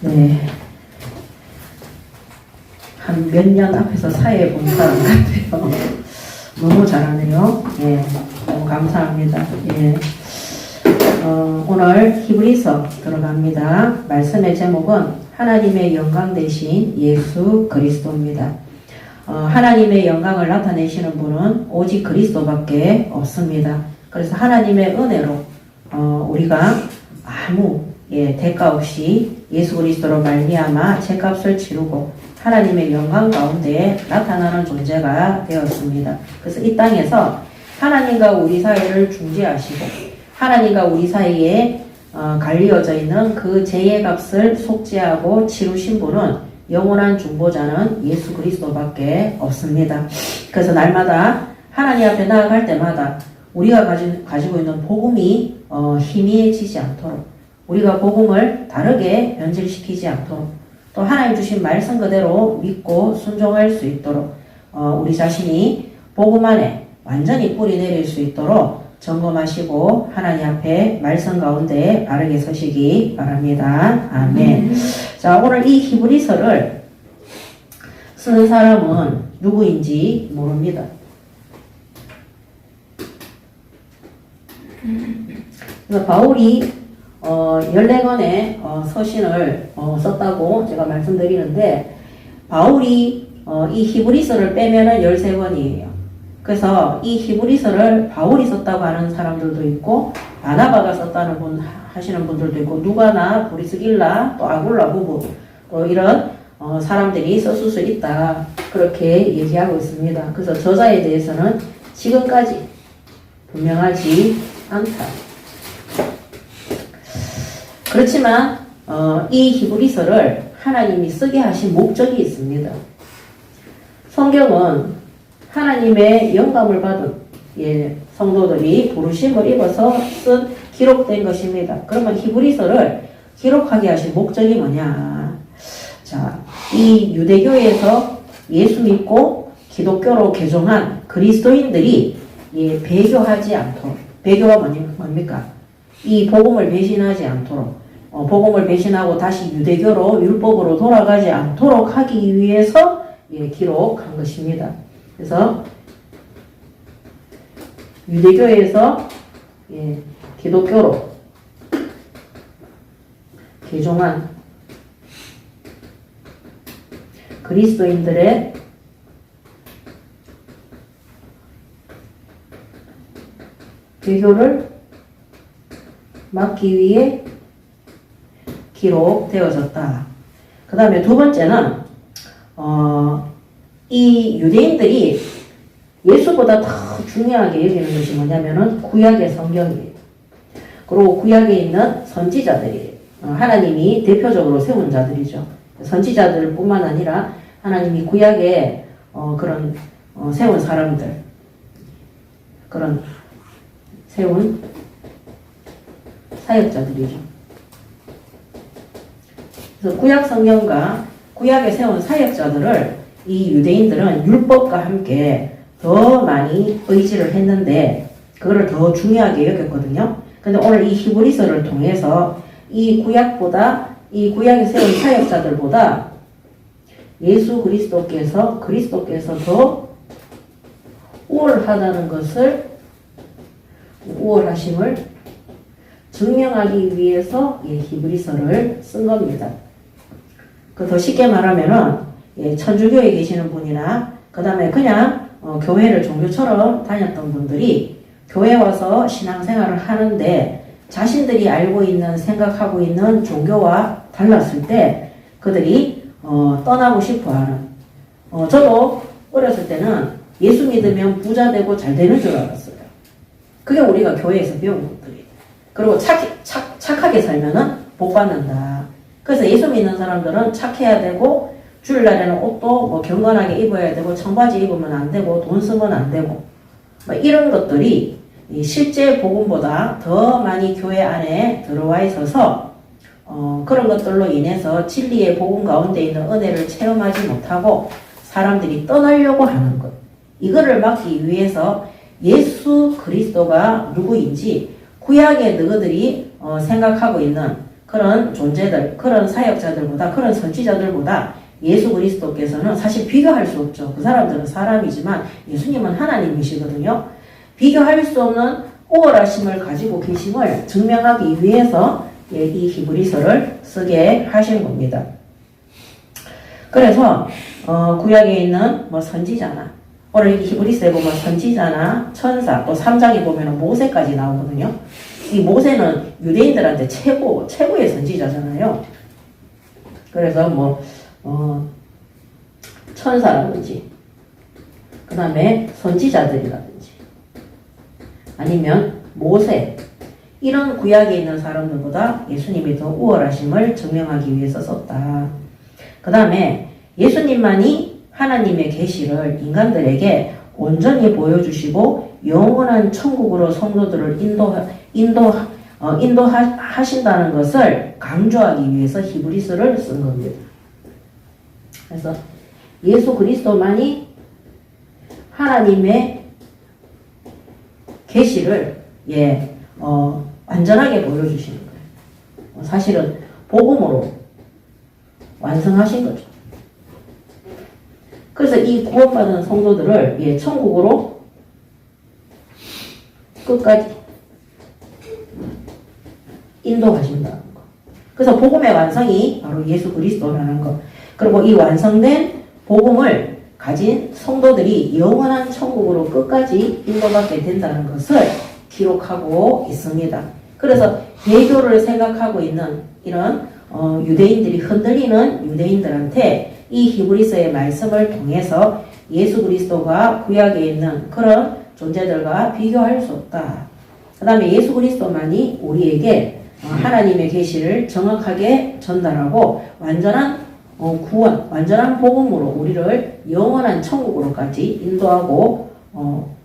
네. 한 몇 년 앞에서 사회 본 사람 같아요. 너무 잘하네요. 예. 너무 감사합니다. 예. 오늘 히브리서 들어갑니다. 말씀의 제목은 하나님의 영광 대신 예수 그리스도입니다. 하나님의 영광을 나타내시는 분은 오직 그리스도밖에 없습니다. 그래서 하나님의 은혜로 우리가 아무 대가 없이 예수 그리스도로 말미암아 죄값을 치르고 하나님의 영광 가운데 나타나는 존재가 되었습니다. 그래서 이 땅에서 하나님과 우리 사이를 중재하시고 하나님과 우리 사이에 갈리어져 있는 그 죄의 값을 속죄하고 치루신 분은 영원한 중보자는 예수 그리스도밖에 없습니다. 그래서 날마다 하나님 앞에 나아갈 때마다 우리가 가지고 있는 복음이 희미해지지 않도록 우리가 복음을 다르게 변질시키지 않도록 또 하나님 주신 말씀 그대로 믿고 순종할 수 있도록 우리 자신이 복음 안에 완전히 뿌리 내릴 수 있도록 점검하시고 하나님 앞에 말씀 가운데 바르게 서시기 바랍니다. 아멘. 자, 오늘 이 히브리서를 쓰는 사람은 누구인지 모릅니다. 그래서 바울이 14권의 서신을 썼다고 제가 말씀드리는데 바울이 이 히브리서를 빼면은 13권이에요. 그래서 이 히브리서를 바울이 썼다고 하는 사람들도 있고 바나바가 썼다는 하시는 분들도 있고 누가나 브리스길라 또 아굴라 부부 또 이런 사람들이 썼을 수 있다 그렇게 얘기하고 있습니다. 그래서 저자에 대해서는 지금까지 분명하지 않다. 그렇지만 이 히브리서를 하나님이 쓰게 하신 목적이 있습니다. 성경은 하나님의 영감을 받은 성도들이 부르심을 입어서 쓴 기록된 것입니다. 그러면 히브리서를 기록하게 하신 목적이 뭐냐? 자, 이 유대교에서 예수 믿고 기독교로 개종한 그리스도인들이 배교하지 않도록 배교가 뭡니까? 이 복음을 배신하지 않도록 복음을 배신하고 다시 유대교로 율법으로 돌아가지 않도록 하기 위해서 기록한 것입니다. 그래서 유대교에서 기독교로 개종한 그리스도인들의 배교를 막기 위해 기록되어졌다. 그 다음에 두 번째는 이 유대인들이 예수보다 더 중요하게 여기는 것이 뭐냐면은 구약의 성경이에요. 그리고 구약에 있는 선지자들이에요. 하나님이 대표적으로 세운 자들이죠. 선지자들 뿐만 아니라 하나님이 구약에 그런 세운 사람들 그런 세운 사역자들이죠. 그래서 구약 성경과 구약에 세운 사역자들을 이 유대인들은 율법과 함께 더 많이 의지를 했는데 그거를 더 중요하게 여겼거든요. 근데 오늘 이 히브리서를 통해서 이 구약에 세운 사역자들보다 예수 그리스도께서 더 우월하다는 것을 우월하심을 증명하기 위해서 히브리서를 쓴 겁니다. 더 쉽게 말하면은 천주교에 계시는 분이나 그 다음에 그냥 교회를 종교처럼 다녔던 분들이 교회 와서 신앙생활을 하는데 자신들이 알고 있는 생각하고 있는 종교와 달랐을 때 그들이 떠나고 싶어하는 저도 어렸을 때는 예수 믿으면 부자 되고 잘 되는 줄 알았어요. 그게 우리가 교회에서 배운 것들이에요. 그리고 착하게 살면은 복 받는다. 그래서 예수 믿는 사람들은 착해야 되고 주일날에는 옷도 경건하게 입어야 되고 청바지 입으면 안 되고 돈 쓰면 안 되고 이런 것들이 실제 복음보다 더 많이 교회 안에 들어와 있어서 그런 것들로 인해서 진리의 복음 가운데 있는 은혜를 체험하지 못하고 사람들이 떠나려고 하는 것. 이거를 막기 위해서 예수 그리스도가 누구인지 구약의 너희들이 생각하고 있는 그런 존재들, 그런 사역자들보다, 그런 선지자들보다 예수 그리스도께서는 사실 비교할 수 없죠. 그 사람들은 사람이지만 예수님은 하나님이시거든요. 비교할 수 없는 우월하심을 가지고 계심을 증명하기 위해서 이 히브리서를 쓰게 하신 겁니다. 그래서 구약에 있는 뭐 선지자나 오늘 히브리서에 보면 선지자나 천사 또 3장에 보면 모세까지 나오거든요. 이 모세는 유대인들한테 최고의 선지자잖아요. 그래서 뭐 천사라든지 그 다음에 선지자들이라든지 아니면 모세 이런 구약에 있는 사람들보다 예수님이 더 우월하심을 증명하기 위해서 썼다. 그 다음에 예수님만이 하나님의 계시를 인간들에게 온전히 보여주시고 영원한 천국으로 성도들을 인도하신다는 것을 강조하기 위해서 히브리서를 쓴 겁니다. 그래서 예수 그리스도만이 하나님의 계시를 완전하게 보여주시는 거예요. 사실은 복음으로 완성하신 거죠. 그래서 이 구원받은 성도들을 천국으로 끝까지 인도하신다는 거. 그래서 복음의 완성이 바로 예수 그리스도라는 거. 그리고 이 완성된 복음을 가진 성도들이 영원한 천국으로 끝까지 인도받게 된다는 것을 기록하고 있습니다. 그래서 배교를 생각하고 있는 이런 유대인들이 흔들리는 유대인들한테 이 히브리서의 말씀을 통해서 예수 그리스도가 구약에 있는 그런 존재들과 비교할 수 없다. 그 다음에 예수 그리스도만이 우리에게 하나님의 계시를 정확하게 전달하고 완전한 구원, 완전한 복음으로 우리를 영원한 천국으로까지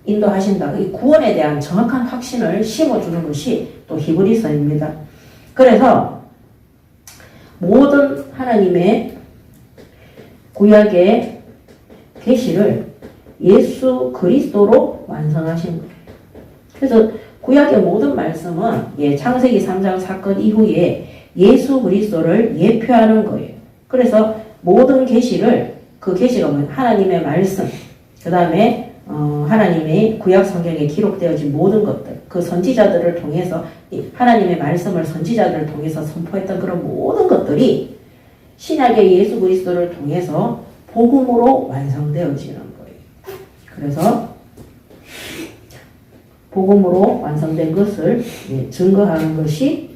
인도하신다. 이 구원에 대한 정확한 확신을 심어주는 것이 또 히브리서입니다. 그래서 모든 하나님의 구약의 계시를 예수 그리스도로 완성하신 거예요. 그래서 구약의 모든 말씀은 창세기 3장 사건 이후에 예수 그리스도를 예표하는 거예요. 그래서 모든 계시를 그 계시가 뭐예요? 하나님의 말씀, 그 다음에 하나님의 구약 성경에 기록되어진 모든 것들, 그 선지자들을 통해서 하나님의 말씀을 선지자들을 통해서 선포했던 그런 모든 것들이 신약의 예수 그리스도를 통해서 복음으로 완성되어지는 거예요. 그래서 복음으로 완성된 것을 증거하는 것이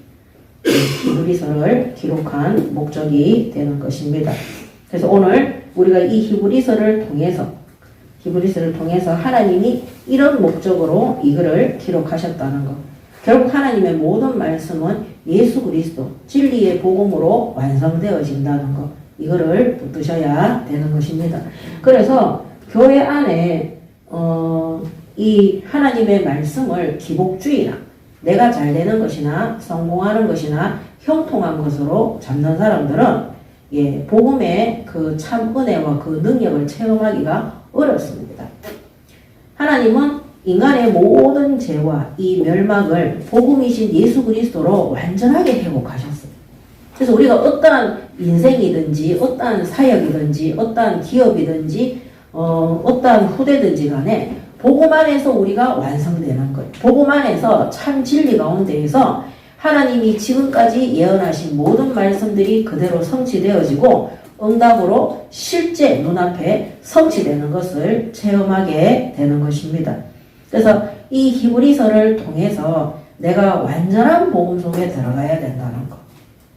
히브리서를 기록한 목적이 되는 것입니다. 그래서 오늘 우리가 이 히브리서를 통해서 하나님이 이런 목적으로 이거를 기록하셨다는 것. 결국 하나님의 모든 말씀은 예수 그리스도 진리의 복음으로 완성되어진다는 것. 이거를 붙드셔야 되는 것입니다. 그래서 교회 안에 이 하나님의 말씀을 기복주의나 내가 잘 되는 것이나 성공하는 것이나 형통한 것으로 잡는 사람들은 복음의 그 참 은혜와 그 능력을 체험하기가 어렵습니다. 하나님은 인간의 모든 죄와 이 멸망을 복음이신 예수 그리스도로 완전하게 회복하셨어요. 그래서 우리가 어떠한 인생이든지 어떠한 사역이든지 어떠한 기업이든지 어떠한 후대든지 간에 복음 안에서 우리가 완성되는 거예요. 복음 안에서 참 진리 가운데에서 하나님이 지금까지 예언하신 모든 말씀들이 그대로 성취되어지고 응답으로 실제 눈앞에 성취되는 것을 체험하게 되는 것입니다. 그래서 이 히브리서를 통해서 내가 완전한 복음 속에 들어가야 된다는 것.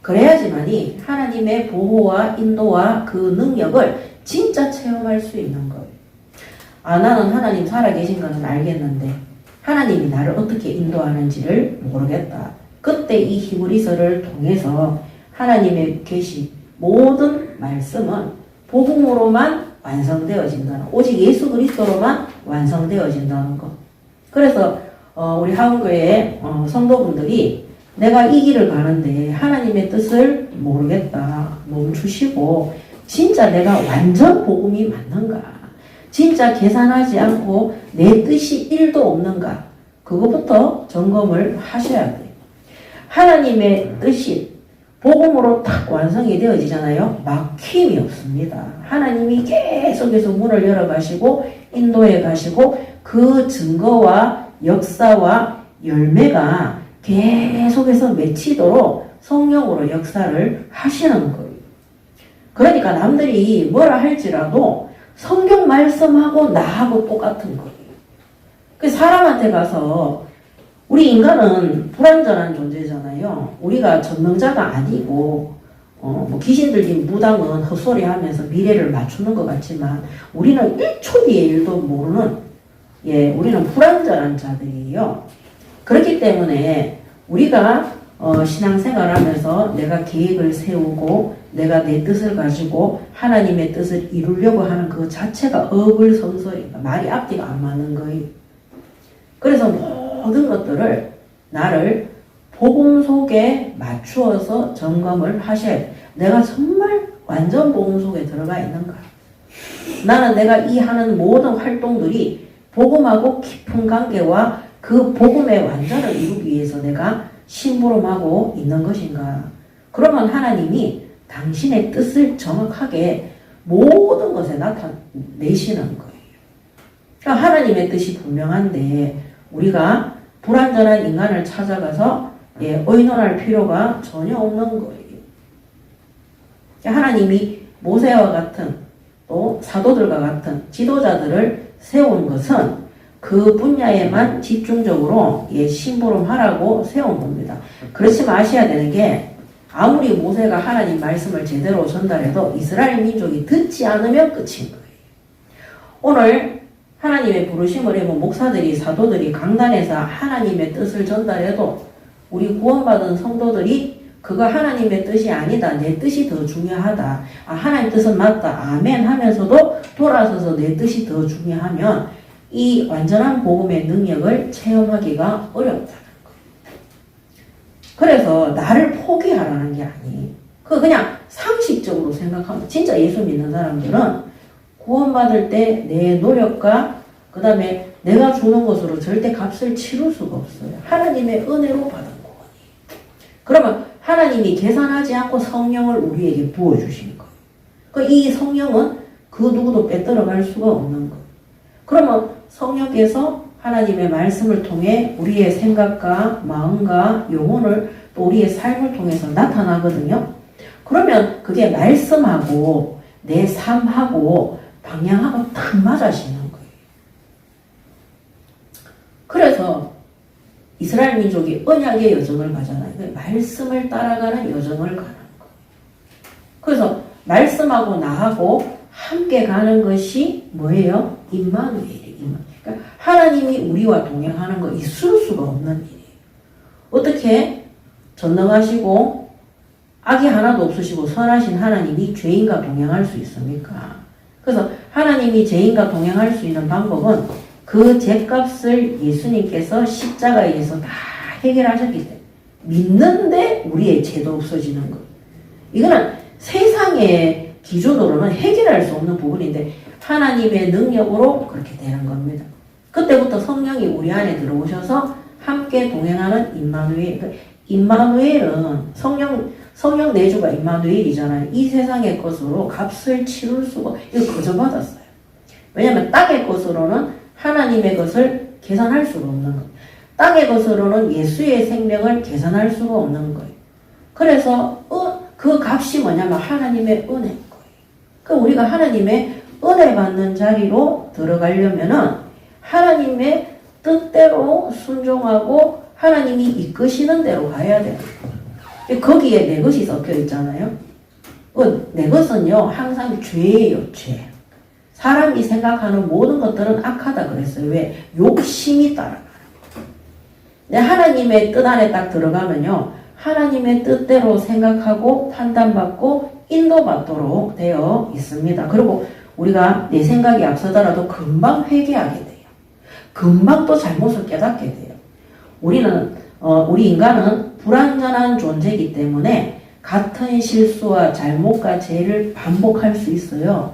그래야지만이 하나님의 보호와 인도와 그 능력을 진짜 체험할 수 있는 거예요. 나는 하나님 살아계신 것은 알겠는데 하나님이 나를 어떻게 인도하는지를 모르겠다. 그때 이 히브리서를 통해서 하나님의 계시 모든 말씀은 복음으로만 완성되어진다는, 오직 예수 그리스도로만 완성되어진다는 것. 그래서 우리 하원교회 성도분들이 내가 이 길을 가는데 하나님의 뜻을 모르겠다. 멈추시고 진짜 내가 완전 복음이 맞는가? 진짜 계산하지 않고 내 뜻이 1도 없는가? 그것부터 점검을 하셔야 돼요. 하나님의 뜻이 복음으로 딱 완성이 되어지잖아요. 막힘이 없습니다. 하나님이 계속해서 문을 열어가시고 인도해 가시고 그 증거와 역사와 열매가 계속해서 맺히도록 성령으로 역사를 하시는 거예요. 그러니까 남들이 뭐라 할지라도 성경 말씀하고 나하고 똑같은 거예요. 그 사람한테 가서 우리 인간은 불완전한 존재잖아요. 우리가 전능자가 아니고 뭐 귀신 들린 무당은 헛소리 하면서 미래를 맞추는 것 같지만 우리는 1초 뒤의 1도 모르는 우리는 불완전한 자들이에요. 그렇기 때문에 우리가 신앙생활을 하면서 내가 계획을 세우고 내가 내 뜻을 가지고 하나님의 뜻을 이루려고 하는 그 자체가 어불성설이니까 말이 앞뒤가 안 맞는 거예요. 그래서 모든 것들을 나를 복음 속에 맞추어서 점검을 하셔야 돼. 내가 정말 완전 복음 속에 들어가 있는가? 나는 내가 이 하는 모든 활동들이 복음하고 깊은 관계와 그 복음의 완전을 이루기 위해서 내가 심부름하고 있는 것인가? 그러면 하나님이 당신의 뜻을 정확하게 모든 것에 나타내시는 거예요. 그러니까 하나님의 뜻이 분명한데 우리가 불완전한 인간을 찾아가서 의논할 필요가 전혀 없는 거예요. 하나님이 모세와 같은 또 사도들과 같은 지도자들을 세운 것은 그 분야에만 집중적으로 심부름하라고 세운 겁니다. 그렇지만 아셔야 되는 게 아무리 모세가 하나님 말씀을 제대로 전달해도 이스라엘 민족이 듣지 않으면 끝인 거예요. 오늘 하나님의 부르심을 입은 목사들이 사도들이 강단에서 하나님의 뜻을 전달해도 우리 구원받은 성도들이 그거 하나님의 뜻이 아니다. 내 뜻이 더 중요하다. 하나님 뜻은 맞다. 아멘 하면서도 돌아서서 내 뜻이 더 중요하면 이 완전한 복음의 능력을 체험하기가 어렵다는 거예요. 그래서 나를 포기하라는 게 아니에요. 그냥 상식적으로 생각하면 진짜 예수 믿는 사람들은 구원받을 때 내 노력과 그 다음에 내가 주는 것으로 절대 값을 치를 수가 없어요. 하나님의 은혜로 받은 구원이에요. 그러면 하나님이 계산하지 않고 성령을 우리에게 부어주신 거예요. 이 성령은 그 누구도 빼들어갈 수가 없는 거예요. 그러면 성령께서 하나님의 말씀을 통해 우리의 생각과 마음과 영혼을 또 우리의 삶을 통해서 나타나거든요. 그러면 그게 말씀하고 내 삶하고 방향하고 딱 맞아지는 거예요. 그래서 이스라엘 민족이 언약의 여정을 가잖아요. 말씀을 따라가는 여정을 가는 거예요. 그래서 말씀하고 나하고 함께 가는 것이 뭐예요? 임마누엘이에요. 그러니까 하나님이 우리와 동행하는 거 있을 수가 없는 일이에요. 어떻게 전능하시고 악이 하나도 없으시고 선하신 하나님이 죄인과 동행할 수 있습니까? 그래서 하나님이 죄인과 동행할 수 있는 방법은 그 죄값을 예수님께서 십자가에서 다 해결하셨기 때문에 믿는데 우리의 죄도 없어지는 것. 이거는 세상의 기준으로는 해결할 수 없는 부분인데 하나님의 능력으로 그렇게 되는 겁니다. 그때부터 성령이 우리 안에 들어오셔서 함께 동행하는 임마누엘. 임마누엘은 성령 내주가 임마누엘이잖아요. 이 세상의 것으로 값을 치를 수가, 이거 거저받았어요. 왜냐하면 땅의 것으로는 하나님의 것을 계산할 수가 없는 거예요. 땅의 것으로는 예수의 생명을 계산할 수가 없는 거예요. 그래서 그 값이 뭐냐면 하나님의 은혜인 거예요. 그러니까 우리가 하나님의 은혜 받는 자리로 들어가려면은 하나님의 뜻대로 순종하고 하나님이 이끄시는 대로 가야 돼요. 거기에 내 것이 섞여 있잖아요. 내 것은요 항상 죄예요. 죄. 사람이 생각하는 모든 것들은 악하다 그랬어요. 왜? 욕심이 따라가는 거예요. 하나님의 뜻 안에 딱 들어가면요 하나님의 뜻대로 생각하고 판단받고 인도받도록 되어 있습니다. 그리고 우리가 내 생각이 앞서더라도 금방 회개하게 돼요. 금방 또 잘못을 깨닫게 돼요. 우리 인간은 불완전한 존재이기 때문에 같은 실수와 잘못과 죄를 반복할 수 있어요.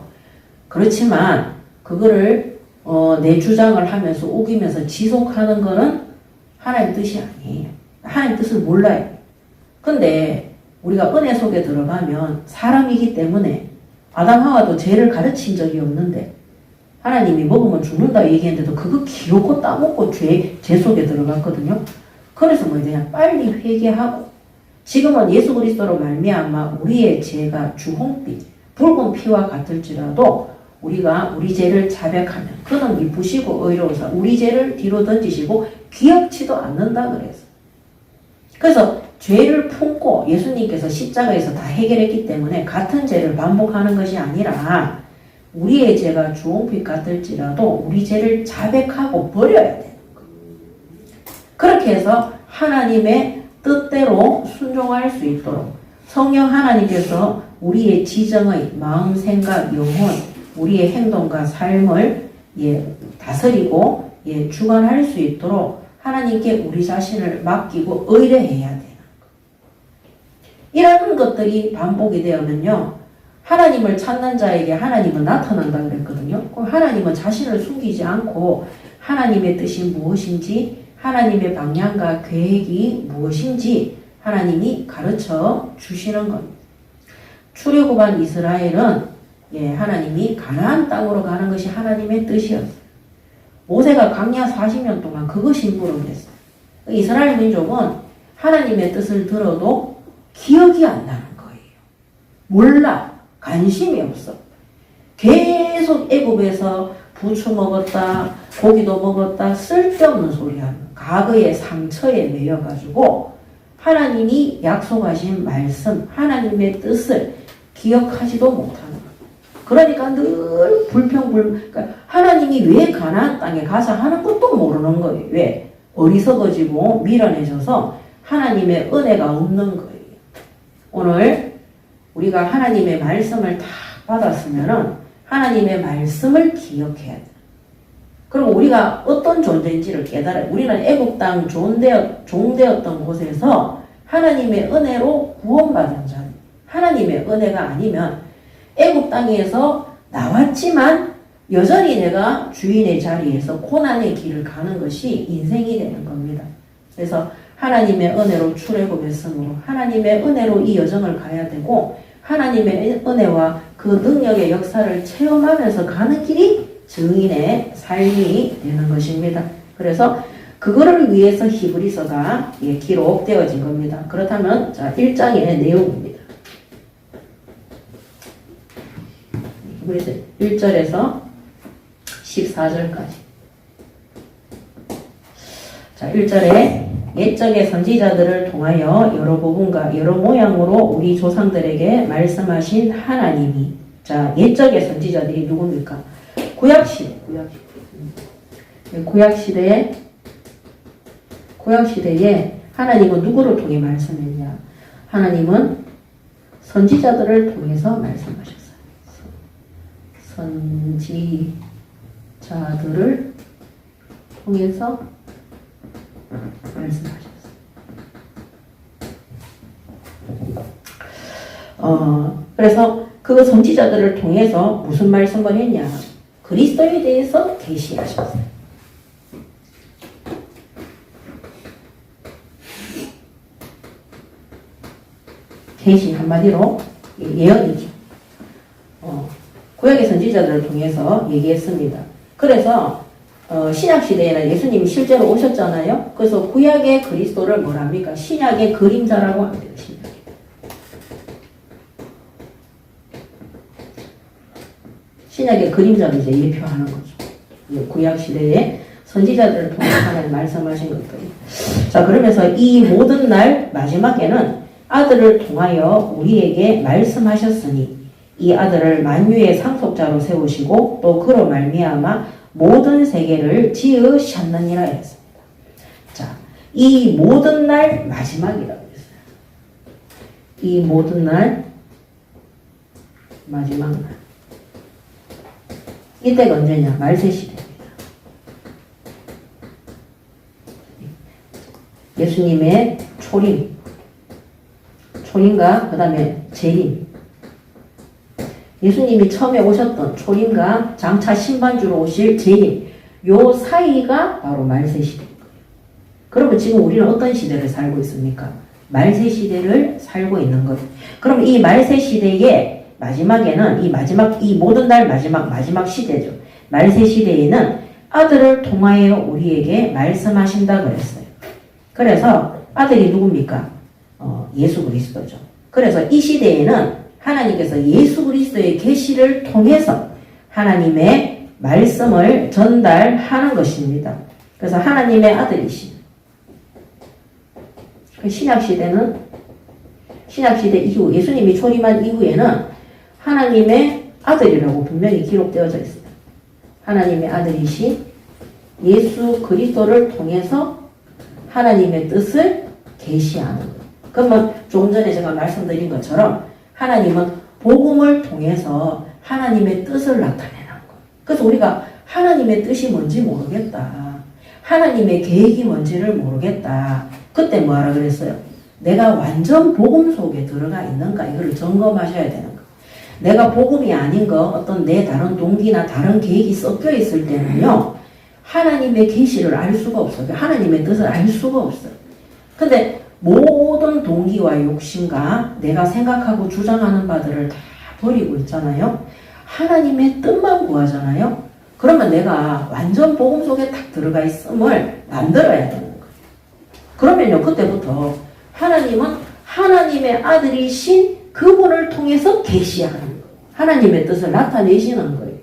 그렇지만 그거를 내 주장을 하면서 우기면서 지속하는 거는 하나님 뜻이 아니에요. 하나님 뜻을 몰라요. 근데 우리가 은혜 속에 들어가면 사람이기 때문에 아담 하와도 죄를 가르친 적이 없는데 하나님이 먹으면 죽는다 얘기했는데도 그거 기어코 따먹고 죄 속에 들어갔거든요. 그래서 뭐 그냥 빨리 회개하고 지금은 예수 그리스도로 말미암아 우리의 죄가 주홍빛 붉은 피와 같을지라도 우리가 우리 죄를 자백하면 그는 미쁘시고 의로우사 우리 죄를 뒤로 던지시고 기억치도 않는다 그래서. 그래서 죄를 품고 예수님께서 십자가에서 다 해결했기 때문에 같은 죄를 반복하는 것이 아니라 우리의 죄가 주홍빛 같을지라도 우리 죄를 자백하고 버려야 되는 거예요. 그렇게 해서 하나님의 뜻대로 순종할 수 있도록 성령 하나님께서 우리의 지정의 마음, 생각, 영혼, 우리의 행동과 삶을 다스리고 주관할 수 있도록 하나님께 우리 자신을 맡기고 의뢰해야 되는 거예요. 이런 것들이 반복이 되면요. 하나님을 찾는 자에게 하나님은 나타난다 그랬거든요. 그럼 하나님은 자신을 숨기지 않고 하나님의 뜻이 무엇인지 하나님의 방향과 계획이 무엇인지 하나님이 가르쳐 주시는 겁니다. 출애굽한 이스라엘은 하나님이 가나안 땅으로 가는 것이 하나님의 뜻이었어요. 모세가 광야 40년 동안 그것이 무릎했어요. 이스라엘 민족은 하나님의 뜻을 들어도 기억이 안 나는 거예요. 몰라. 관심이 없어. 계속 애굽에서 부추 먹었다, 고기도 먹었다, 쓸데없는 소리 하는 과거의 상처에 매여가지고 하나님이 약속하신 말씀, 하나님의 뜻을 기억하지도 못하는 거예요. 그러니까 늘 그러니까 하나님이 왜 가나안 땅에 가자 하는 것도 모르는 거예요. 왜? 어리석어지고 미련해져서 하나님의 은혜가 없는 거예요. 오늘 우리가 하나님의 말씀을 다 받았으면은 하나님의 말씀을 기억해야 돼. 그리고 우리가 어떤 존재인지를 깨달아요. 우리는 애국 땅 종되었던 곳에서 하나님의 은혜로 구원받은 자. 하나님의 은혜가 아니면 애국 땅에서 나왔지만 여전히 내가 주인의 자리에서 고난의 길을 가는 것이 인생이 되는 겁니다. 그래서 하나님의 은혜로 출애굽했으므로 하나님의 은혜로 이 여정을 가야 되고 하나님의 은혜와 그 능력의 역사를 체험하면서 가는 길이 증인의 삶이 되는 것입니다. 그래서 그거를 위해서 히브리서가 기록되어진 겁니다. 그렇다면 자 1장의 내용입니다. 히브리서 1절에서 14절까지. 자 1절에 옛적의 선지자들을 통하여 여러 부분과 여러 모양으로 우리 조상들에게 말씀하신 하나님이 자 옛적의 선지자들이 누굽니까? 구약시대에 하나님은 누구를 통해 말씀했냐? 하나님은 선지자들을 통해서 말씀하셨어요. 선지자들을 통해서 말씀하셨어요. 그래서 그 선지자들을 통해서 무슨 말씀을 했냐? 그리스도에 대해서 계시하셨어요. 계시 한마디로 예언이죠. 구약의 선지자들을 통해서 얘기했습니다. 그래서 신약시대에는 예수님이 실제로 오셨잖아요. 그래서 구약의 그리스도를 뭐랍니까? 신약의 그림자라고 합니다. 신약의 그림자를 이제 예표하는 거죠. 구약시대에 선지자들을 통해 하나님 말씀하신 것들. 자, 그러면서 이 모든 날 마지막에는 아들을 통하여 우리에게 말씀하셨으니 이 아들을 만유의 상속자로 세우시고 또 그로 말미암아 모든 세계를 지으셨느니라 했습니다. 자, 이 모든 날 마지막이라고 했어요. 이 모든 날 마지막 날. 이때가 언제냐? 말세시대입니다. 예수님의 초림과 그 다음에 재림. 예수님이 처음에 오셨던 초림과 장차 신반주로 오실 재림. 요 사이가 바로 말세시대인 거예요. 그러면 지금 우리는 어떤 시대를 살고 있습니까? 말세 시대를 살고 있는 거예요. 그럼 이 말세 시대의 마지막에는 이 모든 날 마지막 시대죠. 말세 시대에는 아들을 통하여 우리에게 말씀하신다 그랬어요. 그래서 아들이 누굽니까? 예수 그리스도죠. 그래서 이 시대에는 하나님께서 예수 그리스도의 계시를 통해서 하나님의 말씀을 전달하는 것입니다. 그래서 하나님의 아들이신 신약시대 이후 예수님이 초림한 이후에는 하나님의 아들이라고 분명히 기록되어져 있어요. 하나님의 아들이신 예수 그리스도를 통해서 하나님의 뜻을 계시하는 것. 그러면 조금 전에 제가 말씀드린 것처럼 하나님은 복음을 통해서 하나님의 뜻을 나타내는 것. 그래서 우리가 하나님의 뜻이 뭔지 모르겠다. 하나님의 계획이 뭔지를 모르겠다. 그때 뭐하라 그랬어요? 내가 완전 복음 속에 들어가 있는가 이거를 점검하셔야 되는 거. 내가 복음이 아닌 거 어떤 내 다른 동기나 다른 계획이 섞여 있을 때는요. 하나님의 계시를 알 수가 없어요. 하나님의 뜻을 알 수가 없어요. 근데 모든 동기와 욕심과 내가 생각하고 주장하는 바들을 다 버리고 있잖아요. 하나님의 뜻만 구하잖아요. 그러면 내가 완전 복음 속에 딱 들어가 있음을 만들어야 되는 거예요. 그러면요, 그때부터 하나님은 하나님의 아들이신 그분을 통해서 계시하는 거예요. 하나님의 뜻을 나타내시는 거예요.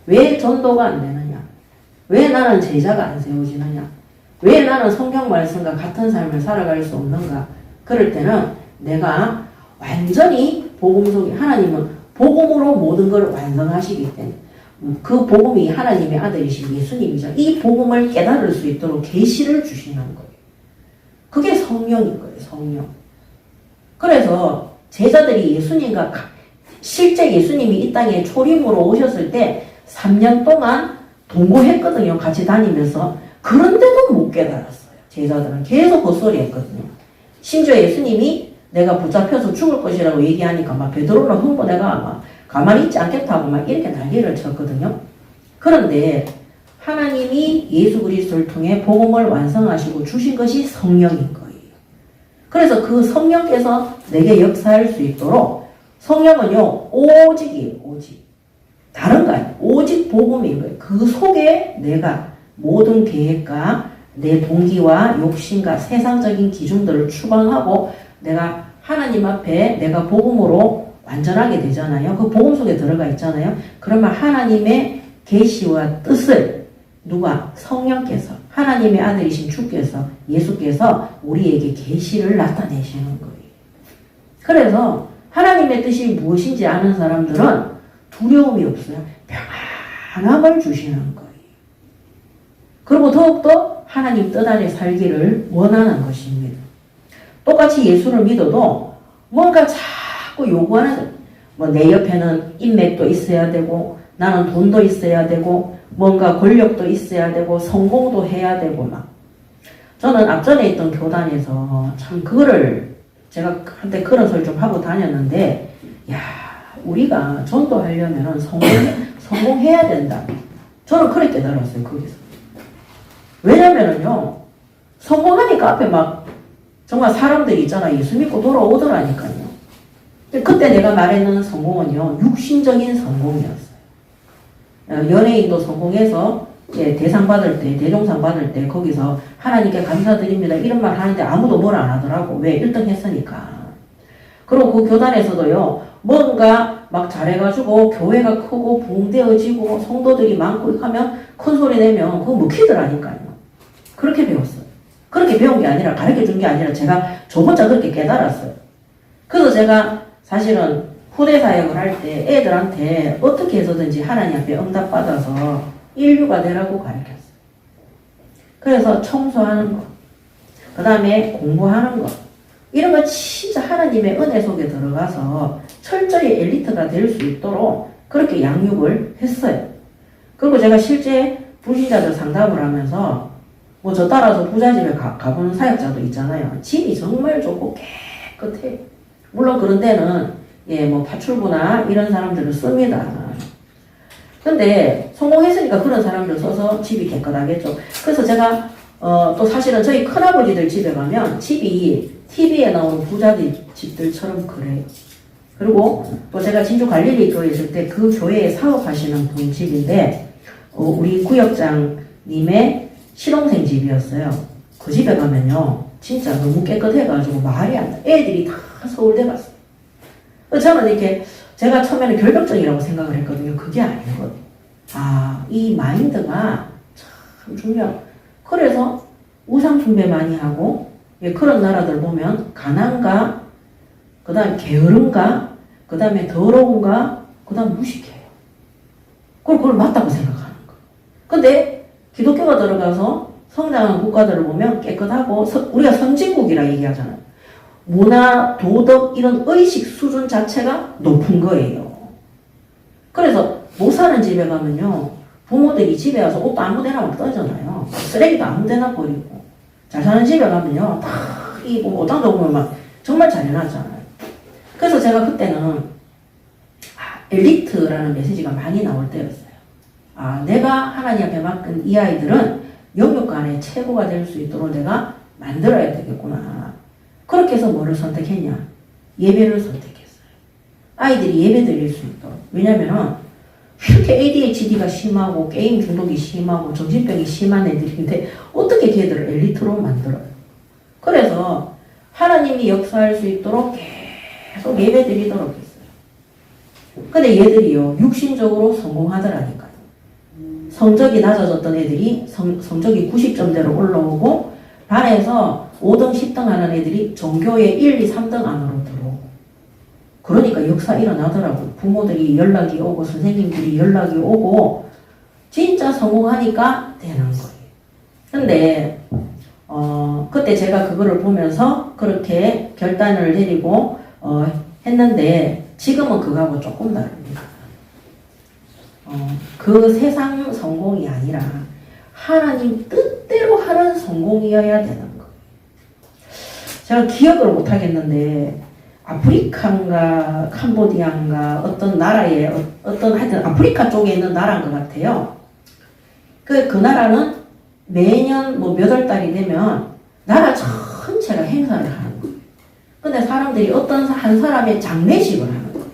왜 전도가 안 되느냐? 왜 나는 제자가 안 세워지느냐? 왜 나는 성경 말씀과 같은 삶을 살아갈 수 없는가? 그럴 때는 내가 완전히 복음 속에 하나님은 복음으로 모든 걸 완성하시기 때문에 그 복음이 하나님의 아들이신 예수님이죠. 이 복음을 깨달을 수 있도록 계시를 주시는 거예요. 그게 성령인 거예요. 성령. 그래서 제자들이 예수님과 실제 예수님이 이 땅에 초림으로 오셨을 때 3년 동안 동거했거든요. 같이 다니면서. 그런데도 못 깨달았어요. 제자들은 계속 헛소리 했거든요. 심지어 예수님이 내가 붙잡혀서 죽을 것이라고 얘기하니까 막 베드로는 흥분해가 막 가만히 있지 않겠다고 막 이렇게 난리를 쳤거든요. 그런데 하나님이 예수 그리스도를 통해 복음을 완성하시고 주신 것이 성령인 거예요. 그래서 그 성령께서 내게 역사할 수 있도록 성령은요, 오직이에요. 오직. 다른 거 아니에요. 오직 복음인 거예요. 그 속에 내가 모든 계획과 내 동기와 욕심과 세상적인 기준들을 추방하고 내가 하나님 앞에 내가 복음으로 완전하게 되잖아요. 그 복음 속에 들어가 있잖아요. 그러면 하나님의 계시와 뜻을 누가? 성령께서 하나님의 아들이신 주께서 예수께서 우리에게 계시를 나타내시는 거예요. 그래서 하나님의 뜻이 무엇인지 아는 사람들은 두려움이 없어요. 평안함을 주시는 거예요. 그리고 더욱더 하나님 뜻 안에 살기를 원하는 것입니다. 똑같이 예수를 믿어도 뭔가 자꾸 요구하는 뭐 내 옆에는 인맥도 있어야 되고 나는 돈도 있어야 되고 뭔가 권력도 있어야 되고 성공도 해야 되고 막 저는 앞전에 있던 교단에서 참 그거를 제가 한때 그런 소리 좀 하고 다녔는데 야 우리가 전도하려면 성공해야 된다. 저는 그렇게 깨달았어요. 거기서. 왜냐면은요 성공하니까 앞에 막 정말 사람들이 있잖아. 예수 믿고 돌아오더라니까요. 그때 내가 말했는 성공은요 육신적인 성공이었어요. 연예인도 성공해서 대상 받을 때 대종상 받을 때 거기서 하나님께 감사드립니다 이런 말 하는데 아무도 뭘 안 하더라고. 왜? 1등 했으니까. 그리고 그 교단에서도요 뭔가 막 잘해가지고 교회가 크고 붕대어지고 성도들이 많고 하면 큰 소리 내면 그거 먹히더라니까요. 그렇게 배웠어요. 그렇게 배운 게 아니라 가르쳐 준 게 아니라 제가 저 혼자 그렇게 깨달았어요. 그래서 제가 사실은 후대 사역을 할 때 애들한테 어떻게 해서든지 하나님 앞에 응답받아서 인류가 되라고 가르쳤어요. 그래서 청소하는 거, 그 다음에 공부하는 거, 이런 거 진짜 하나님의 은혜 속에 들어가서 철저히 엘리트가 될 수 있도록 그렇게 양육을 했어요. 그리고 제가 실제 불신자들 상담을 하면서 뭐 저 따라서 부자집에 가보는 사역자도 있잖아요. 집이 정말 좋고 깨끗해. 물론 그런 데는 뭐 파출부나 이런 사람들을 씁니다. 근데 성공했으니까 그런 사람들 써서 집이 깨끗하겠죠. 그래서 제가 또 사실은 저희 큰아버지들 집에 가면 집이 TV에 나오는 부자들 집들처럼 그래요. 그리고 또 제가 진주 갈릴리 교회에 있을 때 그 교회에 사업하시는 분 집인데 우리 구역장님의 시동생 집이었어요. 그 집에 가면요 진짜 너무 깨끗해가지고 말이 안 나. 애들이 다 서울대 갔어요. 저는 이렇게 제가 처음에는 결벽증이라고 생각을 했거든요. 그게 아니거든요. 이 마인드가 참 중요해요. 그래서 우상 숭배 많이 하고 그런 나라들 보면 가난과 그 다음에 게으름과 그 다음에 더러움과 그 다음 무식해요. 그걸 맞다고 생각하는 거예요. 근데 기독교가 들어가서 성장한 국가들을 보면 깨끗하고 우리가 선진국이라 얘기하잖아요. 문화, 도덕 이런 의식 수준 자체가 높은 거예요. 그래서 못 사는 집에 가면요 부모들이 집에 와서 옷도 아무 데나 막 떠잖아요. 쓰레기도 아무 데나 버리고. 잘 사는 집에 가면요 다 이 옷장도 보면 막 정말 잘 해놨잖아요. 그래서 제가 그때는 엘리트라는 메시지가 많이 나올 때였어요. 내가 하나님 앞에 맡긴 이 아이들은 영육간에 최고가 될 수 있도록 내가 만들어야 되겠구나. 그렇게 해서 뭐를 선택했냐? 예배를 선택했어요. 아이들이 예배 드릴 수 있도록. 왜냐면은 이렇게 ADHD가 심하고 게임 중독이 심하고 정신병이 심한 애들인데 어떻게 걔들을 엘리트로 만들어요? 그래서 하나님이 역사할 수 있도록 계속 예배 드리도록 했어요. 근데 얘들이요 육신적으로 성공하더라니까요. 성적이 낮아졌던 애들이 성적이 90점대로 올라오고 반에서 5등 10등 하는 애들이 전교에 1, 2, 3등 안으로 들어오고 그러니까 역사 일어나더라고요. 부모들이 연락이 오고 선생님들이 연락이 오고 진짜 성공하니까 되는 거예요. 근데 그때 제가 그거를 보면서 그렇게 결단을 내리고 했는데 지금은 그거하고 조금 다릅니다. 그 세상 성공이 아니라 하나님 뜻대로 하는 성공이어야 되는 거예요. 제가 기억을 못 하겠는데 아프리카인가 캄보디아인가 어떤 나라에 하여튼 아프리카 쪽에 있는 나라인 것 같아요. 그 나라는 매년 뭐 몇 월 달이 되면 나라 전체가 행사를 하는 거예요. 근데 사람들이 어떤 한 사람의 장례식을 하는 거예요.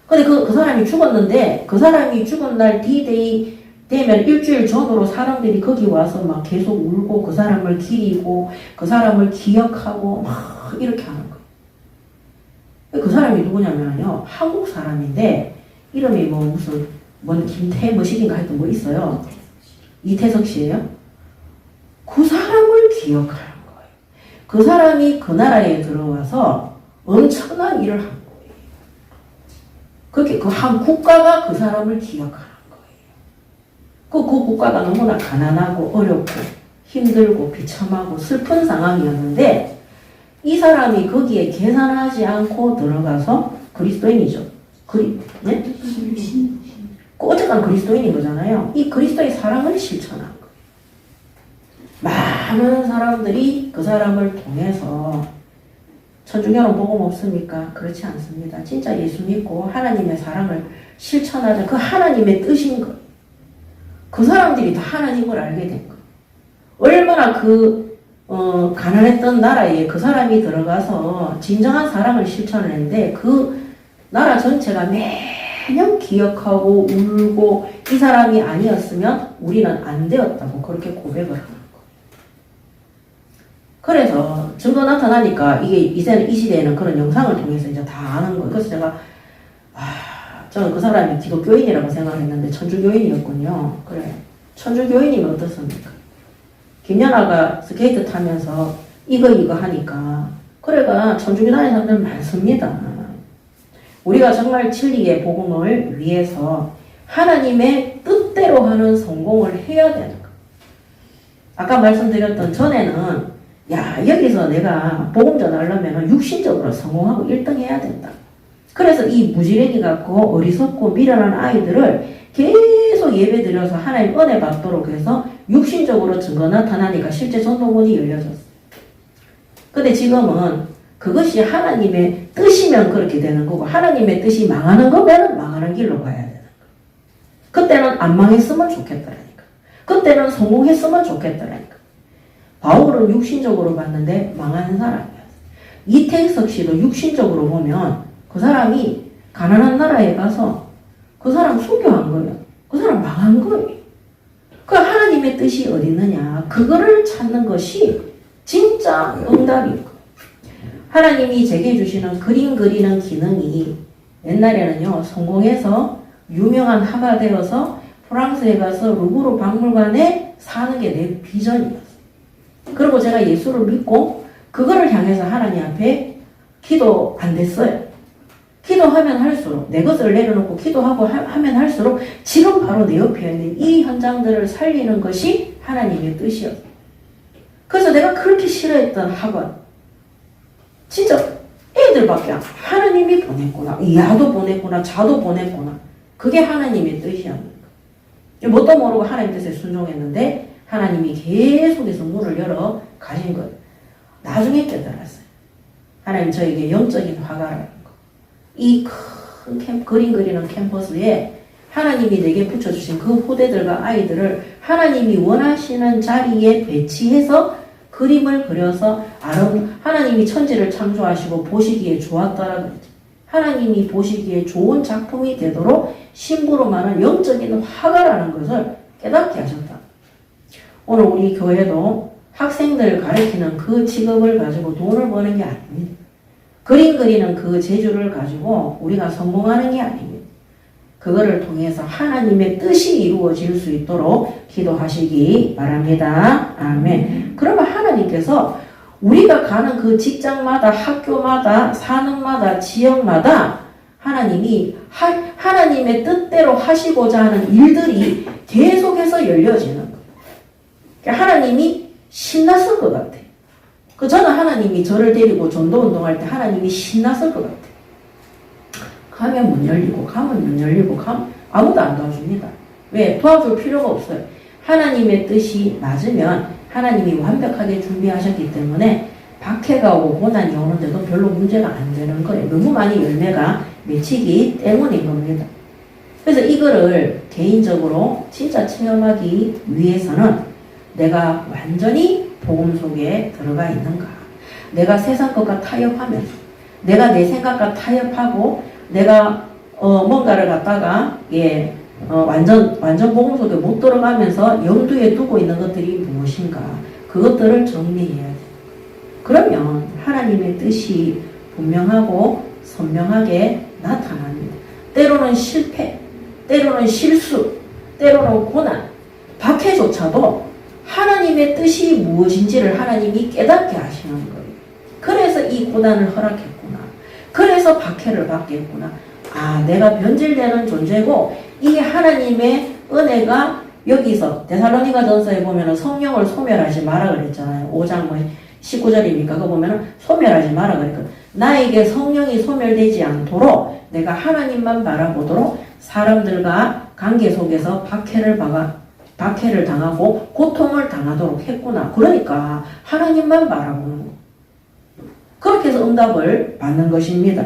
근데 그 사람이 죽었는데 그 사람이 죽은 날 D-Day 되면 일주일 전으로 사람들이 거기 와서 막 계속 울고 그 사람을 기리고 그 사람을 기억하고 막 이렇게 하는 거예요. 그 사람이 누구냐면요 한국 사람인데 이름이 뭐 무슨 뭔 김태머식인가 하여튼 뭐 있어요. 이태석 씨예요. 그 사람을 기억하는 거예요. 그 사람이 그 나라에 들어와서 엄청난 일을 한 거예요. 그렇게 그 한 국가가 그 사람을 기억하는 거예요. 그 국가가 너무나 가난하고 어렵고 힘들고 비참하고 슬픈 상황이었는데 이 사람이 거기에 계산하지 않고 들어가서 그리스도인이죠. 네? 어쨌든 그리스도인인 거잖아요. 이 그리스도의 사랑을 실천한 거예요. 많은 사람들이 그 사람을 통해서 천주교는 복음 없습니까? 그렇지 않습니다. 진짜 예수 믿고 하나님의 사랑을 실천하자. 그 하나님의 뜻인 거예요. 그 사람들이 다 하나님을 알게 된 거예요. 얼마나 가난했던 나라에 그 사람이 들어가서 진정한 사랑을 실천을 했는데 그 나라 전체가 매년 기억하고 울고 이 사람이 아니었으면 우리는 안 되었다고 그렇게 고백을 하는 거예요. 그래서 증거 나타나니까 이 시대에는 그런 영상을 통해서 이제 다 아는 거예요. 그래서 제가 저는 그 사람이 기독교인이라고 생각을 했는데 천주교인이었군요. 그래. 천주교인이면 어떻습니까? 김연아가 스케이트 타면서 이거 하니까 그래가 천주교 다니는 사람들 많습니다. 우리가 정말 진리의 복음을 위해서 하나님의 뜻대로 하는 성공을 해야 되는 거. 아까 말씀드렸던 전에는 여기서 내가 복음 전하려면 육신적으로 성공하고 1등 해야 된다. 그래서 이 무지랭이 같고 어리석고 미련한 아이들을 계속 예배 드려서 하나님 은혜 받도록 해서 육신적으로 증거 나타나니까 실제 전도문이 열려졌어요. 근데 지금은 그것이 하나님의 뜻이면 그렇게 되는 거고 하나님의 뜻이 망하는 거면 망하는 길로 가야 되는 거예요. 그때는 안 망했으면 좋겠더라니까. 그때는 성공했으면 좋겠더라니까. 바울은 육신적으로 봤는데 망한 사람이었어요. 이태석 씨도 육신적으로 보면 그 사람이 가난한 나라에 가서 그 사람 순교한 거예요. 그 사람 망한 거예요. 그 하나님의 뜻이 어디 있느냐. 그거를 찾는 것이 진짜 응답인 거예요. 하나님이 제게 주시는 그림 그리는 기능이 옛날에는요, 성공해서 유명한 화가 되어서 프랑스에 가서 루브르 박물관에 사는 게 내 비전이었어요. 그리고 제가 예수를 믿고 그거를 향해서 하나님 앞에 기도 안 됐어요. 기도하면 할수록 내 것을 내려놓고 기도하고 하면 할수록 지금 바로 내 옆에 있는 이 현장들을 살리는 것이 하나님의 뜻이었어요. 그래서 내가 그렇게 싫어했던 학원, 진짜 애들밖에 하나님이 보냈구나, 야도 보냈구나, 자도 보냈구나, 그게 하나님의 뜻이었는 거예요. 뭣도 모르고 하나님 뜻에 순종했는데 하나님이 계속해서 문을 열어 가신 거예요. 나중에 깨달았어요. 하나님 저에게 영적인 화가라는 거. 이 큰 그림 그리는 캠퍼스에 하나님이 내게 붙여주신 그 후대들과 아이들을 하나님이 원하시는 자리에 배치해서 그림을 그려서 하나님이 천지를 창조하시고 보시기에 좋았다라고 그랬죠. 하나님이 보시기에 좋은 작품이 되도록 심부름하는 영적인 화가라는 것을 깨닫게 하셨다. 오늘 우리 교회도 학생들 가르치는 그 직업을 가지고 돈을 버는 게 아닙니다. 그림 그리는 그 재주를 가지고 우리가 성공하는 게 아닙니다. 그거를 통해서 하나님의 뜻이 이루어질 수 있도록 기도하시기 바랍니다. 아멘. 그러면 하나님께서 우리가 가는 그 직장마다, 학교마다, 산업마다, 지역마다 하나님이 하나님의 뜻대로 하시고자 하는 일들이 계속해서 열려지는 거예요. 그러니까 하나님이 신났을 것 같아요. 저는 하나님이 저를 데리고 전도운동할 때 하나님이 신났을 것 같아요. 가면 문 열리고, 가면 문 열리고, 가면 아무도 안 도와줍니다. 왜? 도와줄 필요가 없어요. 하나님의 뜻이 맞으면 하나님이 완벽하게 준비하셨기 때문에 박해가 오고 고난이 오는데도 별로 문제가 안 되는 거예요. 너무 많이 열매가 맺히기 때문인 겁니다. 그래서 이거를 개인적으로 진짜 체험하기 위해서는 내가 완전히 복음 속에 들어가 있는가? 내가 세상 것과 타협하면서, 내가 내 생각과 타협하고, 내가 뭔가를 갖다가 완전 복음 속에 못 들어가면서 염두에 두고 있는 것들이 무엇인가? 그것들을 정리해야 돼. 그러면 하나님의 뜻이 분명하고 선명하게 나타납니다. 때로는 실패, 때로는 실수, 때로는 고난, 박해조차도 하나님의 뜻이 무엇인지를 하나님이 깨닫게 하시는 거예요. 그래서 이 고난을 허락했구나. 그래서 박해를 받겠구나. 아, 내가 변질되는 존재고 이 하나님의 은혜가 여기서 데살로니가전서에 보면 성령을 소멸하지 마라 그랬잖아요. 5장 19절이니까 그거 보면 소멸하지 마라 그랬거든. 나에게 성령이 소멸되지 않도록 내가 하나님만 바라보도록 사람들과 관계 속에서 박해를 당하고 고통을 당하도록 했구나. 그러니까 하나님만 바라보는 거. 그렇게 해서 응답을 받는 것입니다.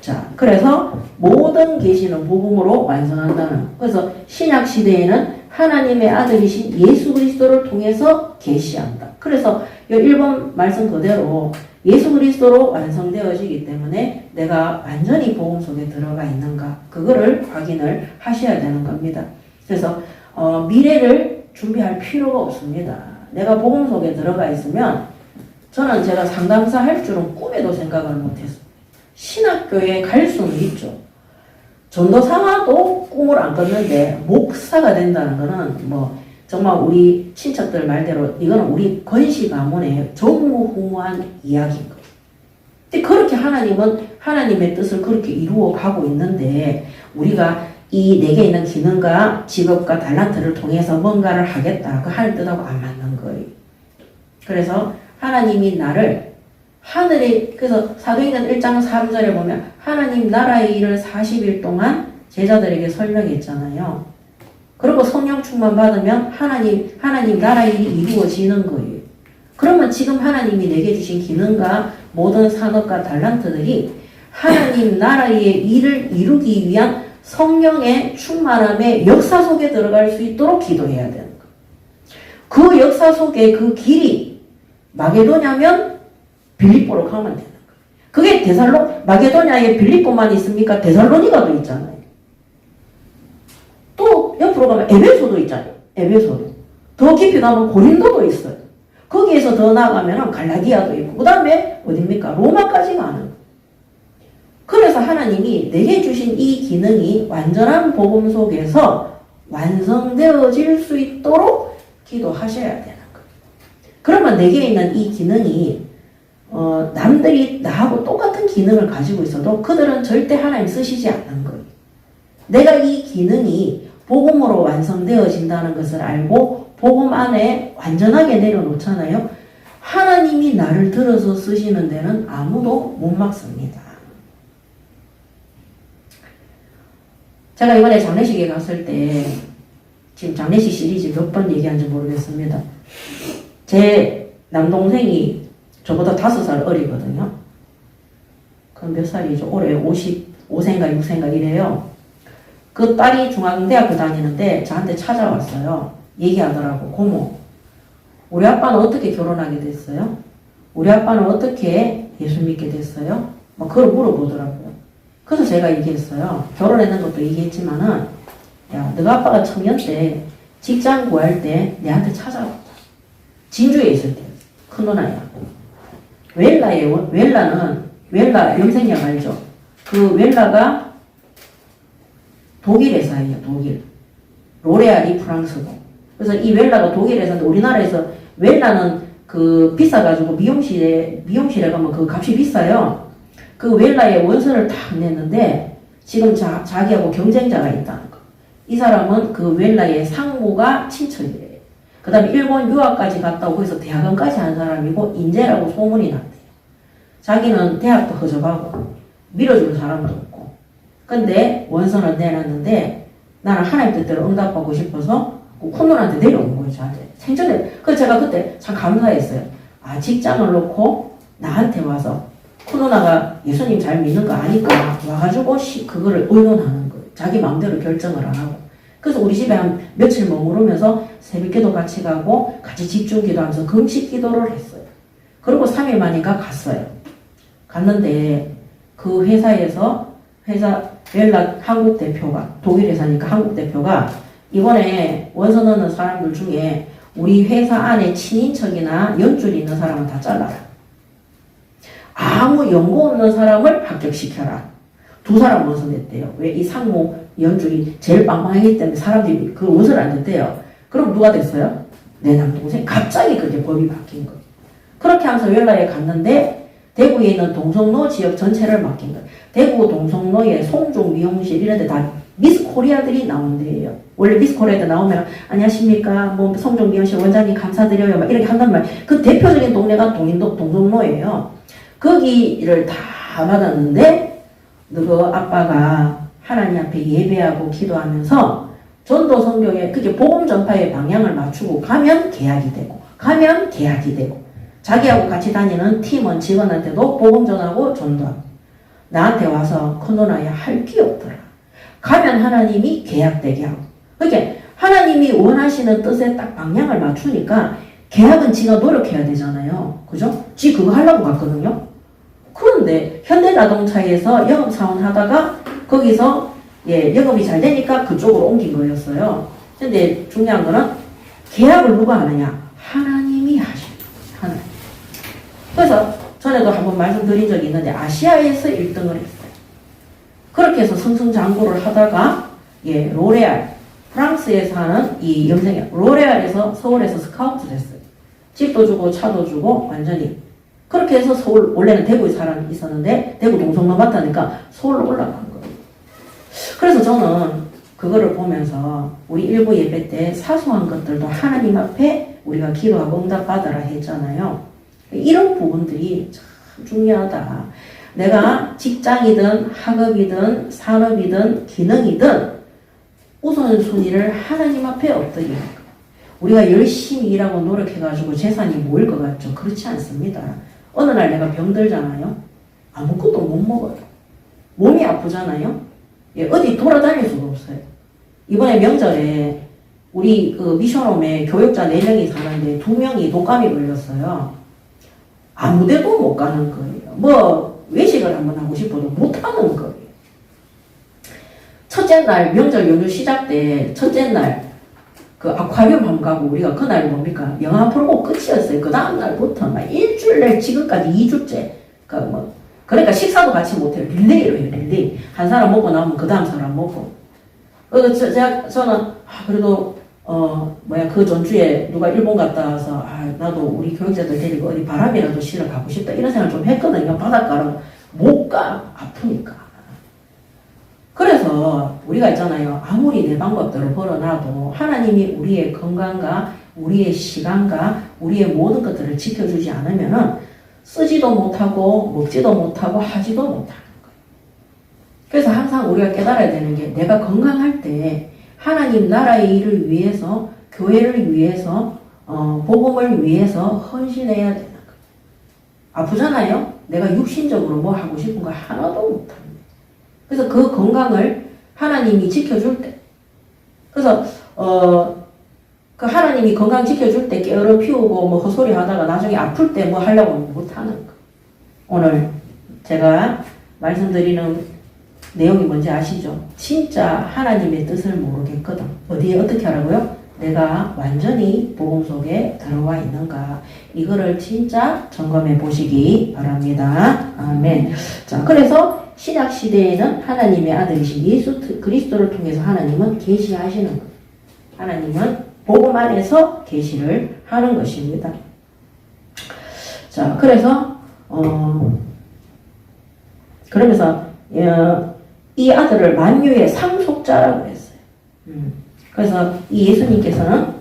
자, 그래서 모든 계시는 복음으로 완성한다는. 그래서 신약 시대에는 하나님의 아들이신 예수 그리스도를 통해서 계시한다. 그래서 이 1번 말씀 그대로 예수 그리스도로 완성되어지기 때문에 내가 완전히 복음 속에 들어가 있는가, 그거를 확인을 하셔야 되는 겁니다. 그래서 미래를 준비할 필요가 없습니다. 내가 복음 속에 들어가 있으면 저는 제가 상담사 할 줄은 꿈에도 생각을 못했어요. 신학교에 갈 수는 있죠. 전도사도 꿈을 안 꿨는데 목사가 된다는 거는 정말 우리 친척들 말대로 이거는 우리 건시 가문의 전무후무한 이야기인 거예요. 근데 그렇게 하나님은 하나님의 뜻을 그렇게 이루어 가고 있는데 우리가 이 내게 있는 기능과 직업과 달란트를 통해서 뭔가를 하겠다. 그 하는 뜻하고 안 맞는 거예요. 그래서 하나님이 나를 하늘에, 그래서 사도행전 1장 3절에 보면 하나님 나라의 일을 40일 동안 제자들에게 설명했잖아요. 그리고 성령 충만 받으면 하나님 나라의 일이 이루어지는 거예요. 그러면 지금 하나님이 내게 주신 기능과 모든 산업과 달란트들이 하나님 나라의 일을 이루기 위한 성령의 충만함의 역사 속에 들어갈 수 있도록 기도해야 되는 거예요. 그 역사 속에 그 길이 마게도냐면 빌립보로 가면 되는 거예요. 그게 마게도냐에 빌립보만 있습니까? 데살로니가도 있잖아요. 또 옆으로 가면 에베소도 있잖아요. 에베소도. 더 깊이 가면 고린도도 있어요. 거기에서 더 나아가면 갈라디아도 있고, 그 다음에 어딥니까? 로마까지 가는 거예요. 그래서 하나님이 내게 주신 이 기능이 완전한 복음 속에서 완성되어질 수 있도록 기도하셔야 되는 거예요. 그러면 내게 있는 이 기능이 남들이 나하고 똑같은 기능을 가지고 있어도 그들은 절대 하나님 쓰시지 않는 거예요. 내가 이 기능이 복음으로 완성되어진다는 것을 알고 복음 안에 완전하게 내려놓잖아요. 하나님이 나를 들어서 쓰시는 데는 아무도 못 막습니다. 제가 이번에 장례식에 갔을 때, 지금 장례식 시리즈 몇 번 얘기한지 모르겠습니다. 제 남동생이 저보다 5살 어리거든요. 그럼 몇 살이죠? 올해 55세인가 6세인가 이래요. 그 딸이 중앙대학교 다니는데 저한테 찾아왔어요. 얘기하더라고. 고모, 우리 아빠는 어떻게 결혼하게 됐어요? 우리 아빠는 어떻게 예수 믿게 됐어요? 막 그걸 물어보더라고요. 그래서 제가 얘기했어요. 결혼했는 것도 얘기했지만은, 야, 너가 아빠가 청년 때 직장 구할 때 내한테 찾아왔다. 진주에 있을 때. 큰 누나야. 웰라 염색약 알죠? 그 웰라가 독일 회사예요. 독일. 로레알이 프랑스고. 그래서 이 웰라가 독일 회사인데 우리나라에서 웰라는 그 비싸가지고 미용실에 가면 그 값이 비싸요. 그 웰라의 원서를 딱 냈는데 지금 자기하고 경쟁자가 있다는 거. 이 사람은 그 웰라의 상무가 친척이래요. 그 다음에 일본 유학까지 갔다 오고 거기서 대학원까지 한 사람이고 인재라고 소문이 났대요. 자기는 대학도 허접하고 밀어주는 사람도 없고. 근데 원서는 내놨는데 나는 하나님 뜻대로 응답하고 싶어서 쿤누나한테 내려온 거예요. 저한테. 생전에. 그래서 제가 그때 참 감사했어요. 아, 직장을 놓고 나한테 와서 쿤누나가 예수님 잘 믿는 거 아니까 와가지고 그거를 의논하는 거예요. 자기 마음대로 결정을 안 하고. 그래서 우리 집에 한 며칠 머무르면서 새벽기도 같이 가고 같이 집중기도하면서 금식 기도를 했어요. 그리고 3일 만인가 갔어요. 갔는데 그 회사 웰라 한국 대표가, 독일 회사니까 한국 대표가 이번에 원서 넣는 사람들 중에 우리 회사 안에 친인척이나 연줄이 있는 사람은 다 잘라라. 아무 연고 없는 사람을 합격시켜라. 2사람 원서 냈대요. 왜? 이 상무 연줄이 제일 빵빵하기 때문에 사람들이 그 원서를 안 냈대요. 그럼 누가 됐어요? 내 남동생. 갑자기 그게 법이 바뀐 거예요. 그렇게 하면서 웰라에 갔는데 대구에 있는 동성로 지역 전체를 맡긴 거예요. 대구 동성로에 송종 미용실 이런 데 다 미스 코리아들이 나온 데예요. 원래 미스 코리아들 나오면 안녕하십니까 뭐 송종 미용실 원장님 감사드려요 막 이렇게 한단 말이에요. 그 대표적인 동네가 동성로예요. 거기를 다 받았는데 너그 아빠가 하나님 앞에 예배하고 기도하면서 전도 성경에 그게 복음 전파의 방향을 맞추고 가면 계약이 되고 자기하고 같이 다니는 팀원 직원한테도 복음 전하고 전도하고 나한테 와서 큰누나야 할 게 없더라. 가면 하나님이 계약되게 하고. 그러니까 하나님이 원하시는 뜻에 딱 방향을 맞추니까 계약은 지가 노력해야 되잖아요. 그죠? 지 그거 하려고 갔거든요. 그런데 현대자동차에서 영업사원 하다가 거기서 영업이 잘 되니까 그쪽으로 옮긴 거였어요. 근데 중요한 거는 계약을 누가 하느냐? 하나님이 하십니다. 하나님. 그래서 전에도 한번 말씀드린 적이 있는데 아시아에서 1등을 했어요. 그렇게 해서 승승장구를 하다가 로레알 프랑스에서 하는 이 염색약 로레알에서 서울에서 스카우트 됐어요. 집도 주고 차도 주고 완전히 그렇게 해서 서울 원래는 대구에 사람이 있었는데 대구 동성로 맡다니까 서울로 올라간 거예요. 그래서 저는 그거를 보면서 우리 일부 예배 때 사소한 것들도 하나님 앞에 우리가 기도하고 응답받으라 했잖아요. 이런 부분들이 참 중요하다. 내가 직장이든 학업이든 산업이든 기능이든 우선순위를 하나님 앞에 엎드리는 거예요. 우리가 열심히 일하고 노력해가지고 재산이 모일 것 같죠? 그렇지 않습니다. 어느 날 내가 병들잖아요. 아무것도 못 먹어요. 몸이 아프잖아요. 어디 돌아다닐 수가 없어요. 이번에 명절에 우리 그 미션홈에 교육자 4명이 사는데 2명이 독감이 걸렸어요. 아무데도 못 가는 거예요. 뭐 외식을 한번 하고 싶어도 못하는 거예요. 첫째 날 명절 연휴 시작 때 첫째 날 그 아쿠아리움 한번 가고 우리가 그날이 뭡니까? 영화 프로고 끝이었어요. 그 다음 날부터 막 일주일 날 지금까지 2주째. 그러니까 식사도 같이 못해요. 릴레이로 해요, 릴레이. 한 사람 먹고 나면 그 다음 사람 먹고. 그래서 저는, 그래도, 그 전주에 누가 일본 갔다 와서, 나도 우리 교육자들 데리고 어디 바람이라도 쉬러 가고 싶다. 이런 생각을 좀 했거든요. 바닷가로 못 가. 아프니까. 그래서 우리가 있잖아요. 아무리 내 방법대로 벌어놔도 하나님이 우리의 건강과 우리의 시간과 우리의 모든 것들을 지켜주지 않으면은 쓰지도 못하고 먹지도 못하고 하지도 못하는 거예요. 그래서 항상 우리가 깨달아야 되는 게 내가 건강할 때 하나님 나라의 일을 위해서 교회를 위해서 복음을 위해서 헌신해야 되는 거예요. 아프잖아요. 내가 육신적으로 뭐 하고 싶은 거 하나도 못합니다. 그래서 그 건강을 하나님이 지켜줄 때, 그래서 그 하나님이 건강 지켜줄 때 깨어러 피우고 뭐 헛소리 하다가 나중에 아플 때 뭐 하려고 못하는 거. 오늘 제가 말씀드리는 내용이 뭔지 아시죠? 진짜 하나님의 뜻을 모르겠거든. 어디에 어떻게 하라고요? 내가 완전히 복음 속에 들어와 있는가. 이거를 진짜 점검해 보시기 바랍니다. 아멘. 자, 그래서 신약 시대에는 하나님의 아들이신 예수 그리스도를 통해서 하나님은 계시하시는 거예요. 하나님은 복음 안에서 계시를 하는 것입니다. 자, 그래서 그러면서 이 아들을 만유의 상속자라고 했어요. 그래서 이 예수님께서는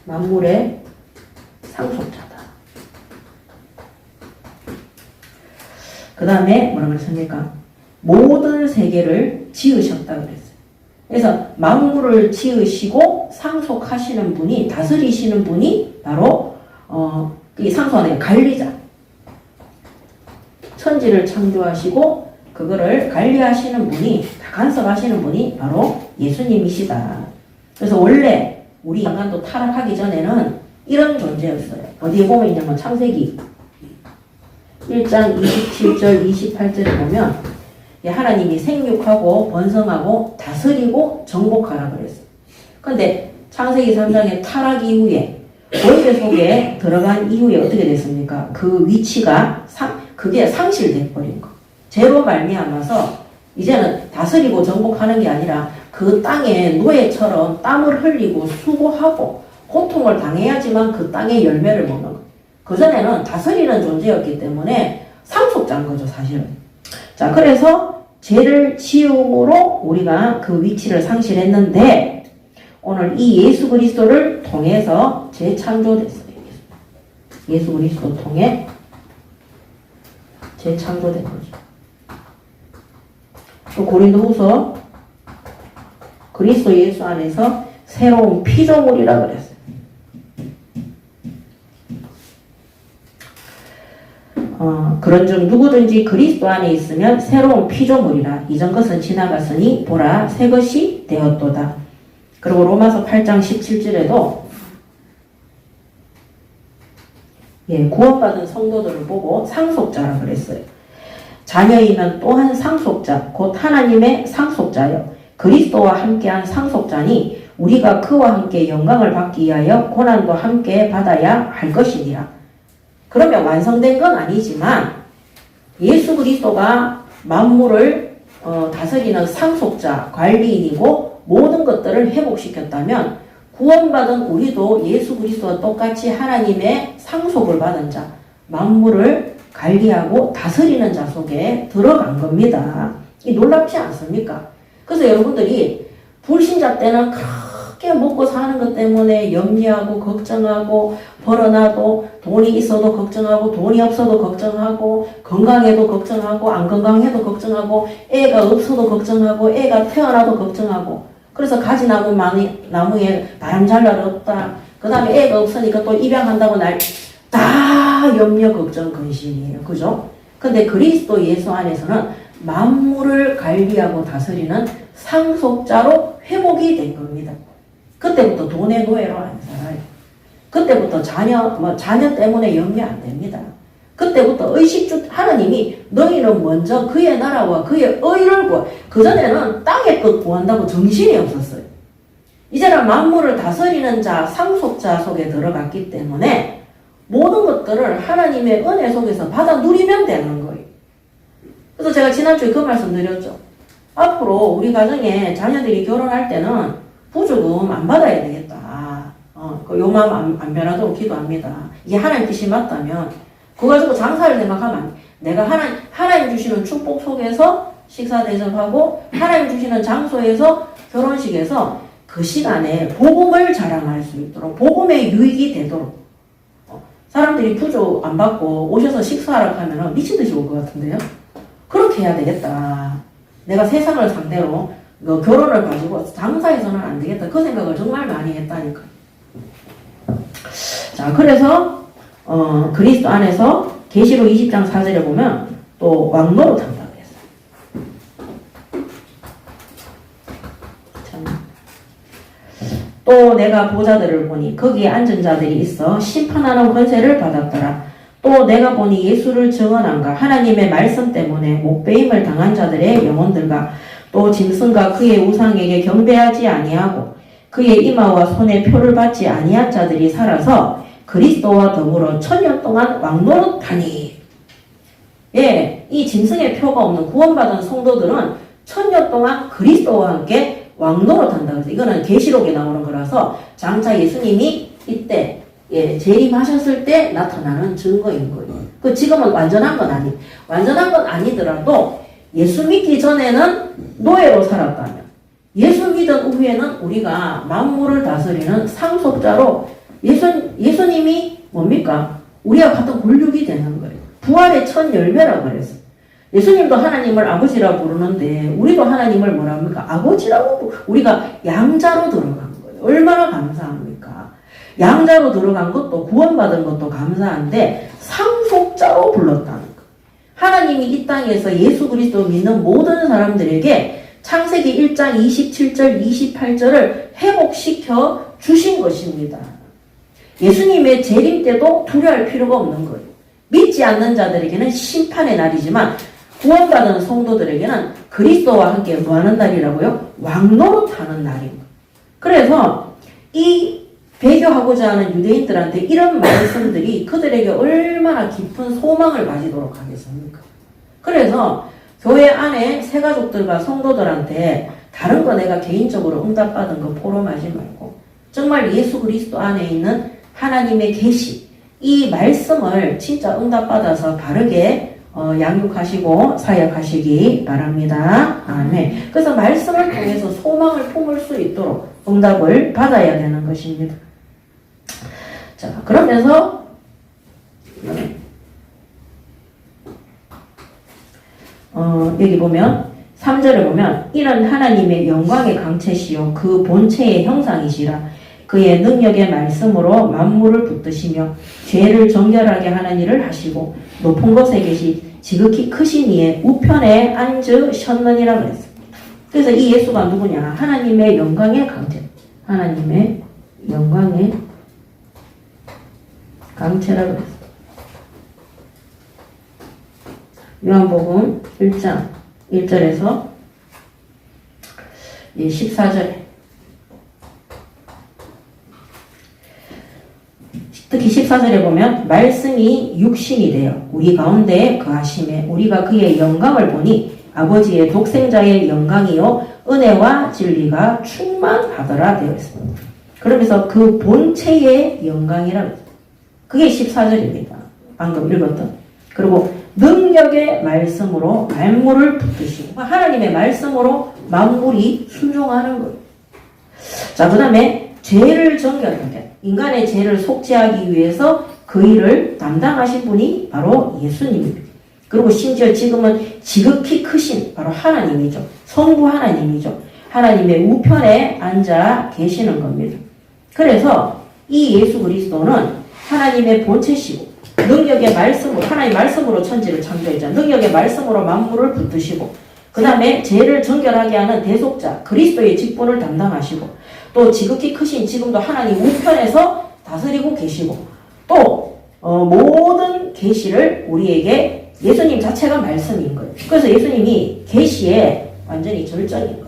만물의 상속자다. 그 다음에 뭐라고 그랬습니까? 모든 세계를 지으셨다 그랬어요. 그래서 만물을 지으시고 상속하시는 분이, 다스리시는 분이 바로 이 상속하는 관리자. 천지를 창조하시고 그거를 관리하시는 분이, 다 간섭하시는 분이 바로 예수님이시다. 그래서 원래 우리 인간도 타락하기 전에는 이런 존재였어요. 어디에 보면 있냐면 창세기 1장 27절 28절에 보면 하나님이 생육하고 번성하고 다스리고 정복하라 그랬어요. 그런데 창세기 3장의 타락 이후에 원죄 속에 들어간 이후에 어떻게 됐습니까? 그 위치가 그게 상실돼 버린 거. 죄로 말미암아서 이제는 다스리고 정복하는 게 아니라 그 땅에 노예처럼 땀을 흘리고 수고하고 고통을 당해야지만 그 땅의 열매를 먹는 거. 그전에는 다스리는 존재였기 때문에 상속자인 거죠, 사실은. 자, 그래서 죄를 지음으로 우리가 그 위치를 상실했는데 오늘 이 예수 그리스도를 통해서 재창조됐어요. 예수 그리스도 통해 재창조된 거죠. 또 고린도후서 그리스도 예수 안에서 새로운 피조물이라 그랬어요. 그런즉 누구든지 그리스도 안에 있으면 새로운 피조물이라. 이전 것은 지나갔으니 보라 새 것이 되었도다. 그리고 로마서 8장 17절에도 구원받은 성도들을 보고 상속자라 그랬어요. 자녀이면 또한 상속자, 곧 하나님의 상속자요 그리스도와 함께한 상속자니 우리가 그와 함께 영광을 받기 위하여 고난도 함께 받아야 할 것이니라. 그러면 완성된 건 아니지만 예수 그리스도가 만물을 다스리는 상속자, 관리인이고 모든 것들을 회복시켰다면 구원받은 우리도 예수 그리스도와 똑같이 하나님의 상속을 받은 자, 만물을 관리하고 다스리는 자 속에 들어간 겁니다. 이 놀랍지 않습니까? 그래서 여러분들이 불신자 때는 크게 먹고 사는 것 때문에 염려하고 걱정하고 벌어놔도 돈이 있어도 걱정하고 돈이 없어도 걱정하고 건강해도 걱정하고 안 건강해도 걱정하고 애가 없어도 걱정하고 애가 태어나도 걱정하고 그래서 가지나무에 바람 잘 날 없다. 그 다음에 애가 없으니까 또 입양한다고 다 염려 걱정 근심이에요. 그죠? 근데 그리스도 예수 안에서는 만물을 관리하고 다스리는 상속자로 회복이 된 겁니다. 그때부터 돈의 노예로 안 살아요. 그때부터 자녀 때문에 염려 안 됩니다. 그때부터 의식주 하나님이 너희는 먼저 그의 나라와 그의 의를 구하. 그전에는 땅의 것 구한다고 정신이 없었어요. 이제는 만물을 다스리는 자, 상속자 속에 들어갔기 때문에 모든 것들을 하나님의 은혜 속에서 받아 누리면 되는 거예요. 그래서 제가 지난주에 그 말씀 드렸죠. 앞으로 우리 가정에 자녀들이 결혼할 때는 부조금 안 받아야 되겠다. 요 마음 안 변하도록 기도합니다. 이게 하나님 뜻이 맞다면 그거 가지고 장사를 생각하면 안 돼. 내가 하나님 주시는 축복 속에서 식사 대접하고 하나님 주시는 장소에서 결혼식에서 그 시간에 복음을 자랑할 수 있도록 복음의 유익이 되도록 사람들이 부조 안 받고 오셔서 식사하라고 하면 미친 듯이 올 것 같은데요. 그렇게 해야 되겠다. 내가 세상을 상대로 결혼을 가지고 장사해서는 안 되겠다. 그 생각을 정말 많이 했다니까. 자, 그래서 그리스도 안에서 계시록 20장 4절에 보면 또 왕노릇 한다고 했어요. 또 내가 보좌들을 보니 거기에 앉은 자들이 있어 심판하는 권세를 받았더라. 또 내가 보니 예수를 증언한가 하나님의 말씀 때문에 목배임을 당한 자들의 영혼들과 또 짐승과 그의 우상에게 경배하지 아니하고 그의 이마와 손에 표를 받지 아니한 자들이 살아서 그리스도와 더불어 1000년 동안 왕노릇하니. 예, 이 짐승의 표가 없는 구원받은 성도들은 1000년 동안 그리스도와 함께 왕노릇한다. 그래서 이거는 계시록에 나오는 거라서 장차 예수님이 이때 재림하셨을 때 나타나는 증거인 거예요. 그 지금은 완전한 건 아니더라도 예수 믿기 전에는 노예로 살았다면 예수 믿은 후에는 우리가 만물을 다스리는 상속자로 예수님이 뭡니까? 우리와 같은 권력이 되는 거예요. 부활의 첫 열매라고 그랬어요. 예수님도 하나님을 아버지라고 부르는데 우리도 하나님을 뭐라 합니까? 아버지라고 우리가 양자로 들어간 거예요. 얼마나 감사합니까? 양자로 들어간 것도 구원받은 것도 감사한데 상속자로 불렀다는 거. 하나님이 이 땅에서 예수 그리스도 믿는 모든 사람들에게 창세기 1장 27절 28절을 회복시켜 주신 것입니다. 예수님의 재림 때도 두려워할 필요가 없는 거예요. 믿지 않는 자들에게는 심판의 날이지만 구원받은 성도들에게는 그리스도와 함께 뭐하는 날이라고요? 왕노릇하는 날입니다. 그래서 이 배교하고자 하는 유대인들한테 이런 말씀들이 그들에게 얼마나 깊은 소망을 가지도록 하겠습니까? 그래서 교회 안에 새가족들과 성도들한테 다른 거 내가 개인적으로 응답받은 거 포럼하지 말고 정말 예수 그리스도 안에 있는 하나님의 계시 이 말씀을 진짜 응답받아서 바르게 양육하시고 사역하시기 바랍니다. 아멘. 그래서 말씀을 통해서 소망을 품을 수 있도록 응답을 받아야 되는 것입니다. 자, 그러면서 여기 보면 3절에 보면 이는 하나님의 영광의 강체시요 그 본체의 형상이시라 그의 능력의 말씀으로 만물을 붙드시며 죄를 정결하게 하는 일을 하시고 높은 곳에 계시 지극히 크신 이의 우편에 앉으셨느니라 그랬습니다. 그래서 이 예수가 누구냐? 하나님의 영광의 강체. 하나님의 영광의 강체라고 그랬습니다. 요한복음 1장 1절에서 14절에 특히 14절에 보면 말씀이 육신이 되어 우리 가운데 거하심에 우리가 그의 영광을 보니 아버지의 독생자의 영광이요 은혜와 진리가 충만하더라 되어 있습니다. 그러면서 그 본체의 영광이라고 그게 14절입니다. 방금 읽었던. 그리고 능력의 말씀으로 만물을 붙드시고 하나님의 말씀으로 만물이 순종하는 거예요. 자, 그 다음에 죄를 정결하게 인간의 죄를 속죄하기 위해서 그 일을 담당하신 분이 바로 예수님입니다. 그리고 심지어 지금은 지극히 크신 바로 하나님이죠. 성부 하나님이죠. 하나님의 우편에 앉아 계시는 겁니다. 그래서 이 예수 그리스도는 하나님의 본체시고 능력의 말씀으로 하나님의 말씀으로 천지를 창조했잖아요. 능력의 말씀으로 만물을 붙드시고 그 다음에 죄를 정결하게 하는 대속자 그리스도의 직분을 담당하시고 또 지극히 크신 지금도 하나님 우편에서 다스리고 계시고 또 모든 계시를 우리에게 예수님 자체가 말씀인 거예요. 그래서 예수님이 계시에 완전히 절정인 거예요.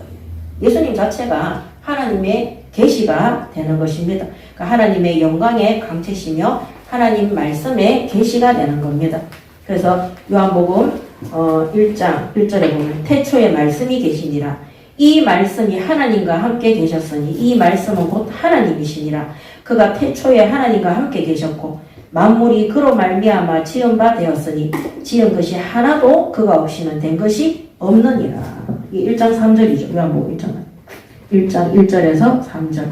예수님 자체가 하나님의 계시가 되는 것입니다. 그러니까 하나님의 영광의 강체시며 하나님 말씀의 계시가 되는 겁니다. 그래서 요한복음 1장 1절에 보면 태초에 말씀이 계시니라. 이 말씀이 하나님과 함께 계셨으니 이 말씀은 곧 하나님이시니라. 그가 태초에 하나님과 함께 계셨고 만물이 그로 말미암아 지은 바 되었으니 지은 것이 하나도 그가 없이는 된 것이 없느니라. 이 1장 3절이죠. 요한복음 1장 1절에서 3절.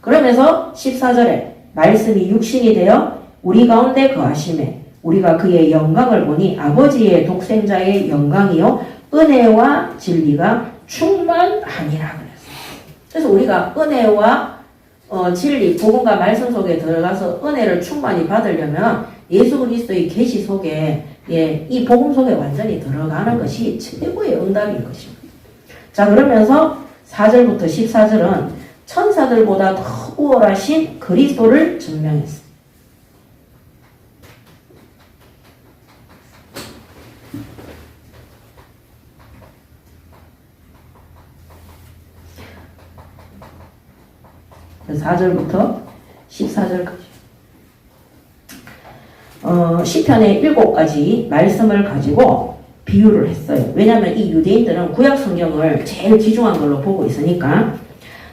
그러면서 14절에 말씀이 육신이 되어 우리 가운데 거하심에 우리가 그의 영광을 보니 아버지의 독생자의 영광이요 은혜와 진리가 충만하니라 그랬어요. 그래서 우리가 은혜와 진리, 복음과 말씀 속에 들어가서 은혜를 충만히 받으려면 예수 그리스도의 계시 속에 이 복음 속에 완전히 들어가는 것이 최고의 응답인 것입니다. 자, 그러면서 4절부터 14절은 천사들보다 더 우월하신 그리스도를 증명했습니다. 그래서 4절부터 14절까지 시편의 7가지 말씀을 가지고 비유를 했어요. 왜냐하면 이 유대인들은 구약 성경을 제일 귀중한 걸로 보고 있으니까.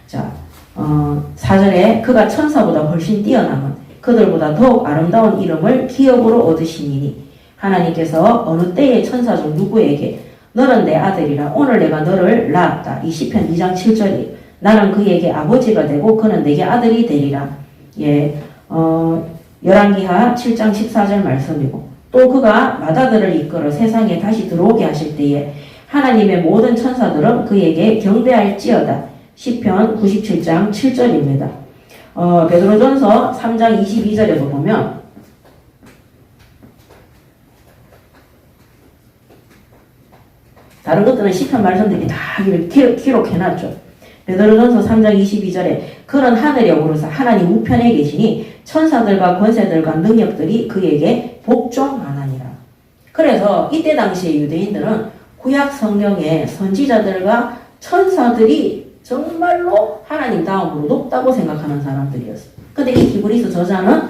자, 4절에 그가 천사보다 훨씬 뛰어남은 그들보다 더욱 아름다운 이름을 기업으로 얻으시니니 하나님께서 어느 때의 천사 중 누구에게 너는 내 아들이라 오늘 내가 너를 낳았다. 이 시편 2장 7절이 나는 그에게 아버지가 되고 그는 내게 아들이 되리라. 예, 열왕기하 7장 14절 말씀이고 또 그가 맏아들을 이끌어 세상에 다시 들어오게 하실 때에 하나님의 모든 천사들은 그에게 경배할지어다. 시편 97장 7절입니다. 베드로전서 3장 22절에도 보면 다른 것들은 시편 말씀들이 다 기록해놨죠. 베드로전서 3장 22절에 그는 하늘에 오르사 하나님 우편에 계시니 천사들과 권세들과 능력들이 그에게 복종하나니라. 그래서 이때 당시의 유대인들은 구약 성경의 선지자들과 천사들이 정말로 하나님 다음으로 높다고 생각하는 사람들이었어요. 근데 이 히브리서 저자는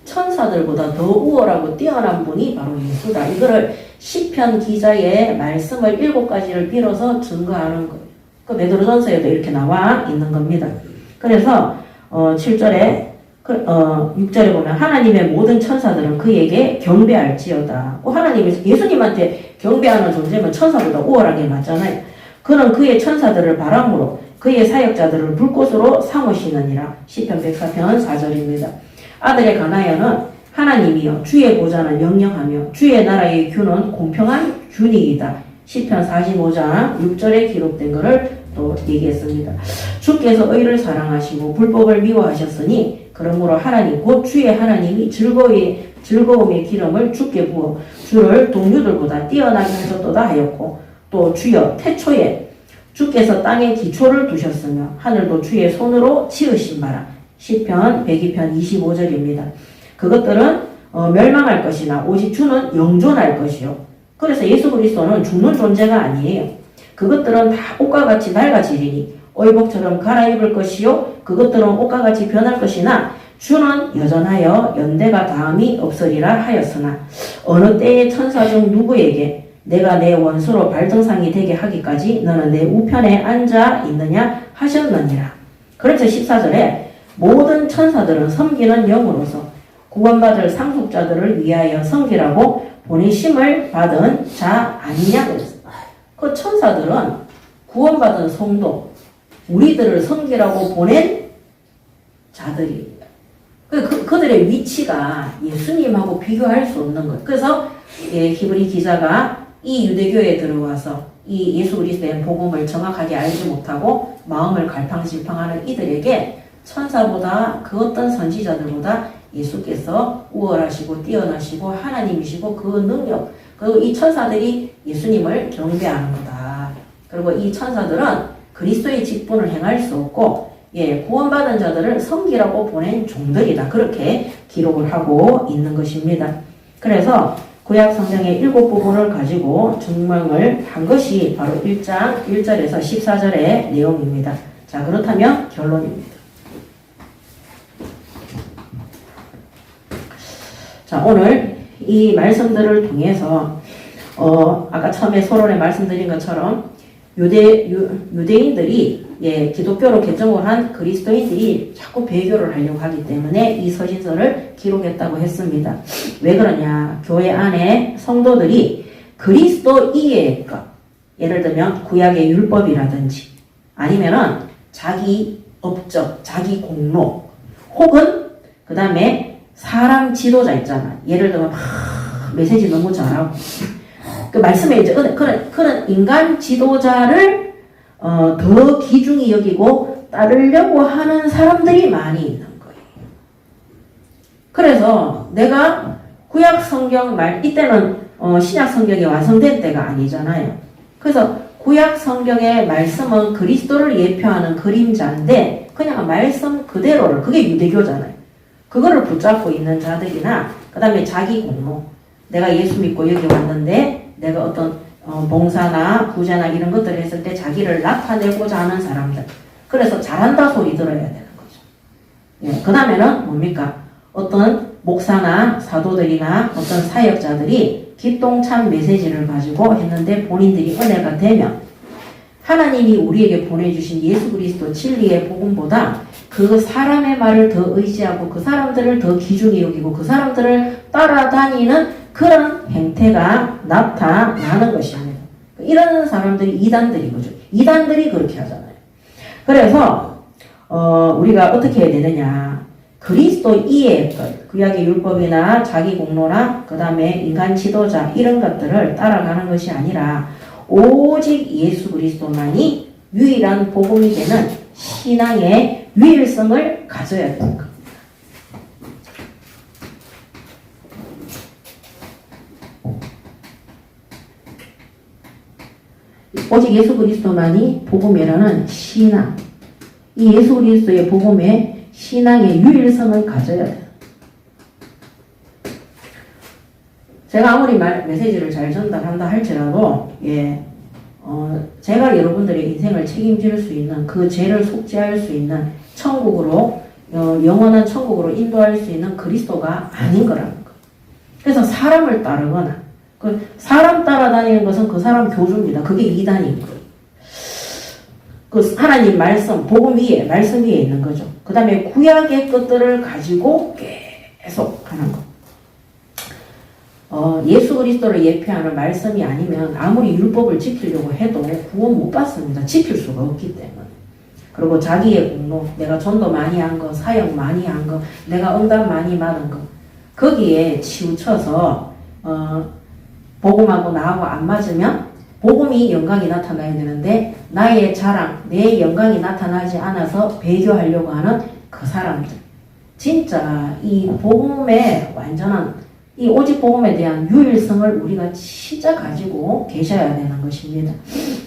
천사들보다 더 우월하고 뛰어난 분이 바로 예수다. 이거를 시편 기자의 말씀을 7가지를 빌어서 증거하는 거예요. 그 베드로전서에도 이렇게 나와 있는 겁니다. 그래서 7절에 6절에 보면 하나님의 모든 천사들은 그에게 경배할지어다. 하나님이 예수님한테 경배하는 존재면 천사보다 우월하게 맞잖아요. 그는 그의 천사들을 바람으로 그의 사역자들을 불꽃으로 삼으시느니라. 시편 104편 4절입니다. 아들에 관하여는 하나님이여 주의 보좌는 영영하며 주의 나라의 규는 공평한 규니이다. 시편 45장 6절에 기록된 것을 또 얘기했습니다. 주께서 의를 사랑하시고 불법을 미워하셨으니 그러므로 하나님 곧 주의 하나님이 즐거움의 기름을 주께 부어 주를 동류들보다 뛰어나게 하셨도다 하였고 또 주여 태초에 주께서 땅에 기초를 두셨으며 하늘도 주의 손으로 지으신 바라. 시편 102편 25절입니다. 그것들은 멸망할 것이나 오직 주는 영존할 것이요. 그래서 예수 그리스도는 죽는 존재가 아니에요. 그것들은 다 옷과 같이 낡아지리니 의복처럼 갈아입을 것이요 그것들은 옷과 같이 변할 것이나 주는 여전하여 연대가 다함이 없으리라 하였으나 어느 때의 천사 중 누구에게 내가 내 원수로 발등상이 되게 하기까지 너는 내 우편에 앉아 있느냐 하셨느니라. 그래서 14절에 모든 천사들은 섬기는 영으로서 구원받을 상속자들을 위하여 섬기라고 보내심을 받은 자 아니냐 그랬어요. 그 천사들은 구원받은 성도, 우리들을 섬기라고 보낸 자들입니다. 그들의 위치가 예수님하고 비교할 수 없는 거예요. 그래서 히브리 기자가 이 유대교에 들어와서 이 예수 그리스도의 복음을 정확하게 알지 못하고 마음을 갈팡질팡하는 이들에게 천사보다 그 어떤 선지자들보다 예수께서 우월하시고 뛰어나시고 하나님이시고 그 능력 그리고 이 천사들이 예수님을 경배하는 거다. 그리고 이 천사들은 그리스도의 직분을 행할 수 없고 구원받은 자들을 섬기라고 보낸 종들이다. 그렇게 기록을 하고 있는 것입니다. 그래서 구약 성경의 7부분을 가지고 증명을 한 것이 바로 1장 1절에서 14절의 내용입니다. 자, 그렇다면 결론입니다. 자, 오늘 이 말씀들을 통해서 아까 처음에 서론에 말씀드린 것처럼 유대인들이 기독교로 개종을 한 그리스도인들이 자꾸 배교를 하려고 하기 때문에 이 서신서를 기록했다고 했습니다. 왜 그러냐? 교회 안에 성도들이 그리스도 이외의 것, 예를 들면 구약의 율법이라든지 아니면은 자기 업적, 자기 공로, 혹은 그 다음에 사람 지도자 있잖아. 예를 들면 메시지 너무 잘하고 그 말씀에 이제 그런 인간 지도자를 더 귀중히 여기고 따르려고 하는 사람들이 많이 있는 거예요. 그래서 내가 구약 성경 이때는 신약 성경이 완성된 때가 아니잖아요. 그래서 구약 성경의 말씀은 그리스도를 예표하는 그림자인데 그냥 말씀 그대로를, 그게 유대교잖아요. 그거를 붙잡고 있는 자들이나 그 다음에 자기 공로, 내가 예수 믿고 여기 왔는데 내가 어떤 봉사나 구제나 이런 것들을 했을 때 자기를 나타내고자 하는 사람들, 그래서 잘한다 소리 들어야 되는 거죠. 그 다음에는 뭡니까? 어떤 목사나 사도들이나 어떤 사역자들이 기똥찬 메시지를 가지고 했는데 본인들이 은혜가 되면 하나님이 우리에게 보내주신 예수 그리스도 진리의 복음보다 그 사람의 말을 더 의지하고 그 사람들을 더 귀중히 여기고 그 사람들을 따라다니는 그런 행태가 나타나는 것입니다. 이런 사람들이 이단들인 거죠. 이단들이 그렇게 하잖아요. 그래서 우리가 어떻게 해야 되느냐? 그리스도 이외의 것, 구약의 율법이나 자기 공로나 그 다음에 인간 지도자 이런 것들을 따라가는 것이 아니라 오직 예수 그리스도만이 유일한 복음이 되는 신앙의 유일성을 가져야 되는 겁니다. 오직 예수 그리스도만이 복음이라는 신앙, 이 예수 그리스도의 복음의 신앙의 유일성을 가져야 돼요. 제가 아무리 메시지를 잘 전달한다 할지라도 제가 여러분들의 인생을 책임질 수 있는, 그 죄를 속죄할 수 있는 천국으로 영원한 천국으로 인도할 수 있는 그리스도가 아닌 거라는 거예요. 그래서 사람을 따르거나 그 사람 따라다니는 것은 그 사람 교주입니다. 그게 이단인 거예요. 그 하나님 말씀, 복음 위에, 말씀 위에 있는 거죠. 그 다음에 구약의 것들을 가지고 계속 하는 거. 예수 그리스도를 예표하는 말씀이 아니면 아무리 율법을 지키려고 해도 구원 못 받습니다. 지킬 수가 없기 때문에. 그리고 자기의 공로, 내가 전도 많이 한 거, 사역 많이 한 거, 내가 응답 많이 받은 거, 거기에 치우쳐서 복음하고 나하고 안 맞으면 복음이 영광이 나타나야 되는데 나의 자랑, 내 영광이 나타나지 않아서 배교하려고 하는 그 사람들, 진짜 이 복음의 완전한 이 오직 복음에 대한 유일성을 우리가 진짜 가지고 계셔야 되는 것입니다.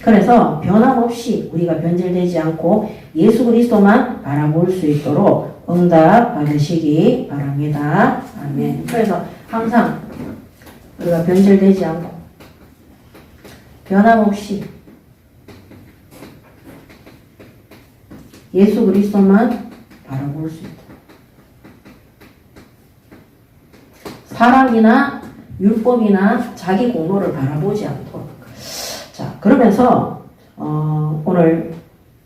그래서 변함없이 우리가 변질되지 않고 예수 그리스도만 바라볼 수 있도록 응답 받으시기 바랍니다. 아멘. 그래서 항상 우리가 변질되지 않고 변함없이 예수 그리스도만 바라볼 수 있도록, 사람이나 율법이나 자기 공로를 바라보지 않도록. 자, 그러면서 오늘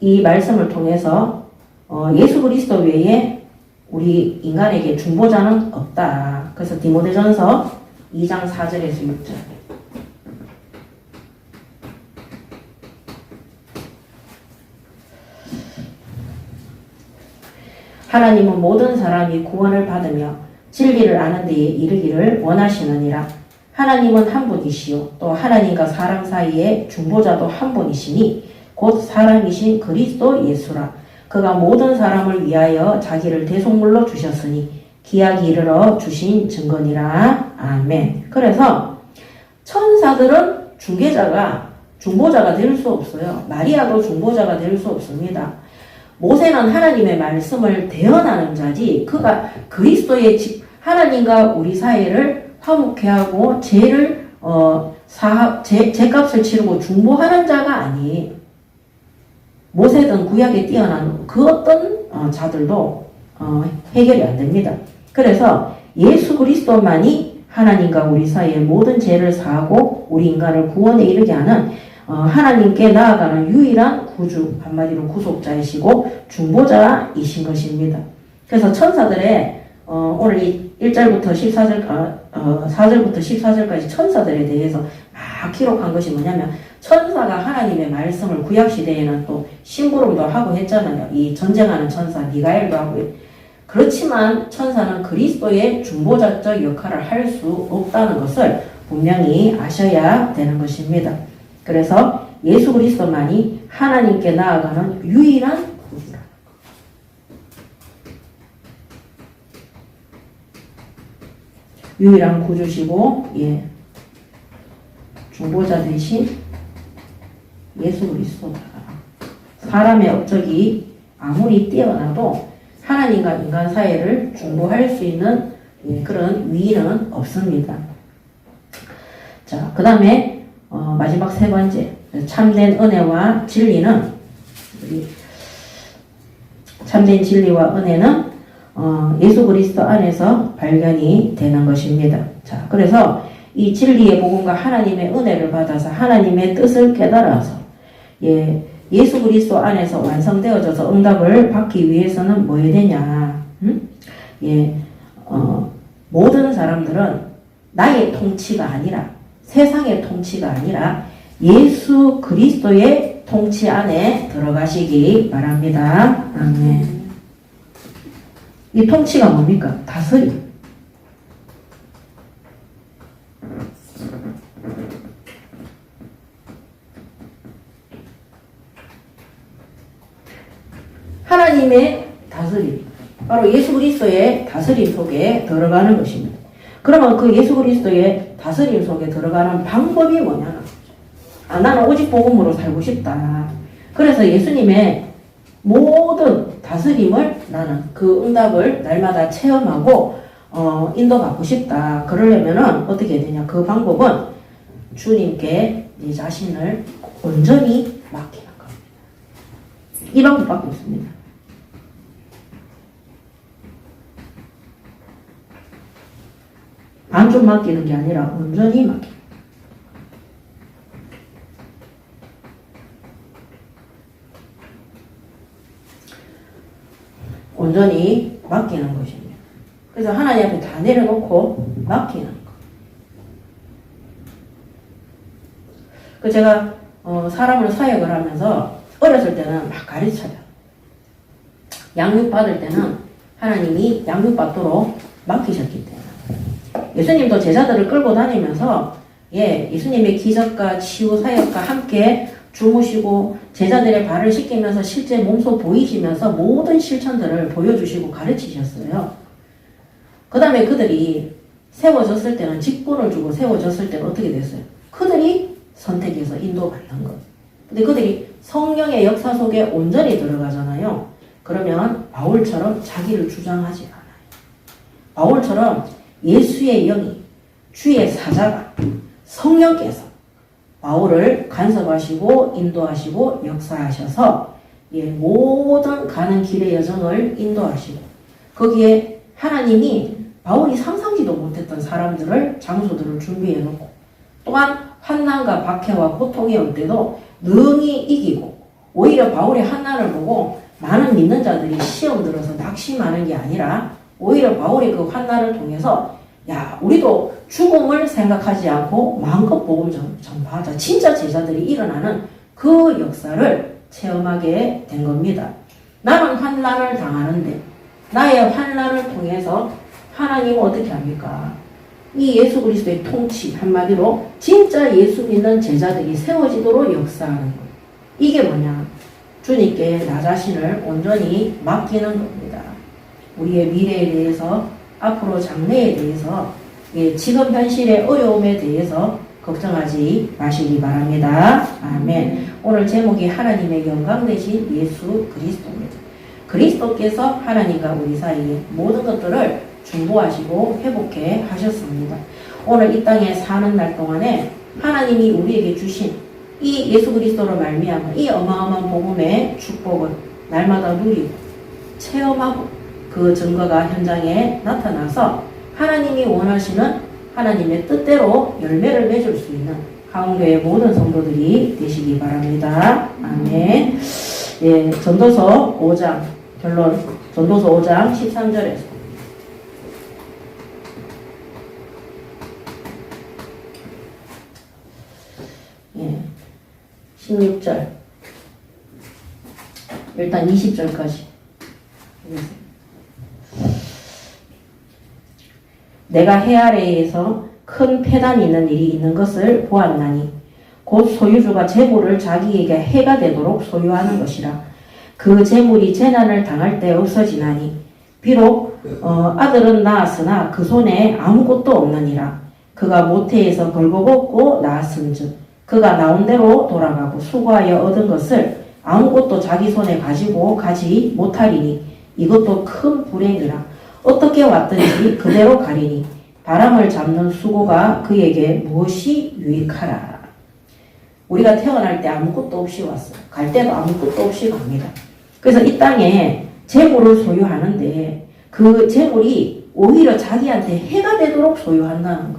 이 말씀을 통해서 예수 그리스도 외에 우리 인간에게 중보자는 없다. 그래서 디모데전서 2장 4절에서 6절. 하나님은 모든 사람이 구원을 받으며 진리를 아는 데에 이르기를 원하시느니라. 하나님은 한 분이시요 또 하나님과 사람 사이에 중보자도 한 분이시니 곧 사람이신 그리스도 예수라. 그가 모든 사람을 위하여 자기를 대속물로 주셨으니 기약이 이르러 주신 증거니라. 아멘. 그래서 천사들은 중보자가 될 수 없어요. 마리아도 중보자가 될 수 없습니다. 모세는 하나님의 말씀을 대언하는 자지 그가 그리스도의 하나님과 우리 사이를 화목케 하고 죄를 죄값을 치르고 중보하는 자가 아니. 모세든 구약에 뛰어난 그 어떤 자들도 해결이 안 됩니다. 그래서 예수 그리스도만이 하나님과 우리 사이의 모든 죄를 사하고 우리 인간을 구원에 이르게 하는 하나님께 나아가는 유일한 구주, 한마디로 구속자이시고 중보자이신 것입니다. 그래서 천사들의 오늘 이 1절부터 14절, 4절부터 14절까지 천사들에 대해서 막 기록한 것이 뭐냐면 천사가 하나님의 말씀을 구약시대에는 또 심부름도 하고 했잖아요. 이 전쟁하는 천사 미가엘도 하고. 그렇지만 천사는 그리스도의 중보자적 역할을 할 수 없다는 것을 분명히 아셔야 되는 것입니다. 그래서 예수 그리스도만이 하나님께 나아가는 유일한 구주라. 유일한 구주시고, 중보자 대신 예수 그리스도다. 사람의 업적이 아무리 뛰어나도 하나님과 인간 사이를 중보할 수 있는 그런 위인은 없습니다. 자, 그 다음에 마지막 세 번째, 참된 은혜와 진리는, 참된 진리와 은혜는 예수 그리스도 안에서 발견이 되는 것입니다. 자, 그래서 이 진리의 복음과 하나님의 은혜를 받아서 하나님의 뜻을 깨달아서 예수 그리스도 안에서 완성되어져서 응답을 받기 위해서는 뭐 해야 되냐? 모든 사람들은 나의 통치가 아니라 세상의 통치가 아니라 예수 그리스도의 통치 안에 들어가시기 바랍니다. 아멘. 이 통치가 뭡니까? 다스림. 하나님의 다스림, 바로 예수 그리스도의 다스림 속에 들어가는 것입니다. 그러면 그 예수 그리스도의 다스림 속에 들어가는 방법이 뭐냐? 나는 오직 복음으로 살고 싶다. 그래서 예수님의 모든 다스림을 나는 그 응답을 날마다 체험하고 인도받고 싶다. 그러려면은 어떻게 해야 되냐? 그 방법은 주님께 네 자신을 온전히 맡기는 겁니다. 이 방법밖에 없습니다. 반쪽 맡기는 게 아니라 온전히 맡기는. 온전히 맡기는 것입니다. 그래서 하나님 앞에 다 내려놓고 맡기는 것. 그 제가 사람을 사역을 하면서 어렸을 때는 막 가르쳐요. 양육 받을 때는 하나님이 양육 받도록 맡기셨기 때문에. 예수님도 제자들을 끌고 다니면서 예수님의 기적과 치유 사역과 함께 주무시고 제자들의 발을 씻기면서 실제 몸소 보이시면서 모든 실천들을 보여주시고 가르치셨어요. 그 다음에 그들이 세워졌을 때는 직분을 주고 세워졌을 때는 어떻게 됐어요? 그들이 선택해서 인도받는 것. 근데 그들이 성령의 역사 속에 온전히 들어가잖아요. 그러면 바울처럼 자기를 주장하지 않아요. 바울처럼 예수의 영이 주의 사자가 성령께서 바울을 간섭하시고 인도하시고 역사하셔서 모든 가는 길의 여정을 인도하시고 거기에 하나님이 바울이 상상지도 못했던 사람들을 장소들을 준비해 놓고 또한 환난과 박해와 고통이 올 때도 능히 이기고 오히려 바울의 환난을 보고 많은 믿는 자들이 시험 들어서 낙심하는 게 아니라 오히려 바울의 그 환난을 통해서 우리도 죽음을 생각하지 않고 마음껏 복음 전파하자. 진짜 제자들이 일어나는 그 역사를 체험하게 된 겁니다. 나는 환난을 당하는데 나의 환난을 통해서 하나님은 어떻게 합니까? 이 예수 그리스도의 통치 한마디로 진짜 예수 믿는 제자들이 세워지도록 역사하는 것. 이게 뭐냐? 주님께 나 자신을 온전히 맡기는 겁니다. 우리의 미래에 대해서 앞으로 장래에 대해서 지금 현실의 어려움에 대해서 걱정하지 마시기 바랍니다. 아멘. 오늘 제목이 하나님의 영광 되신 예수 그리스도입니다. 그리스도께서 하나님과 우리 사이에 모든 것들을 중보하시고 회복해 하셨습니다. 오늘 이 땅에 사는 날 동안에 하나님이 우리에게 주신 이 예수 그리스도로 말미암아 이 어마어마한 복음의 축복을 날마다 누리고 체험하고 그 증거가 현장에 나타나서 하나님이 원하시는 하나님의 뜻대로 열매를 맺을 수 있는 가운데의 모든 성도들이 되시기 바랍니다. 아멘. 예, 전도서 5장 결론 전도서 5장 13절에서 예, 16절 일단 20절까지 내가 해 아래에서 큰 패단이 있는 일이 있는 것을 보았나니 곧 소유주가 재물을 자기에게 해가 되도록 소유하는 것이라. 그 재물이 재난을 당할 때 없어지나니 비록 아들은 낳았으나 그 손에 아무것도 없느니라. 그가 모태에서 벌거벗고 낳았은즉 그가 나온 대로 돌아가고 수고하여 얻은 것을 아무것도 자기 손에 가지고 가지 못하리니 이것도 큰 불행이라. 어떻게 왔든지 그대로 가리니 바람을 잡는 수고가 그에게 무엇이 유익하라. 우리가 태어날 때 아무것도 없이 왔어요. 갈 때도 아무것도 없이 갑니다. 그래서 이 땅에 재물을 소유하는데 그 재물이 오히려 자기한테 해가 되도록 소유한다는 거.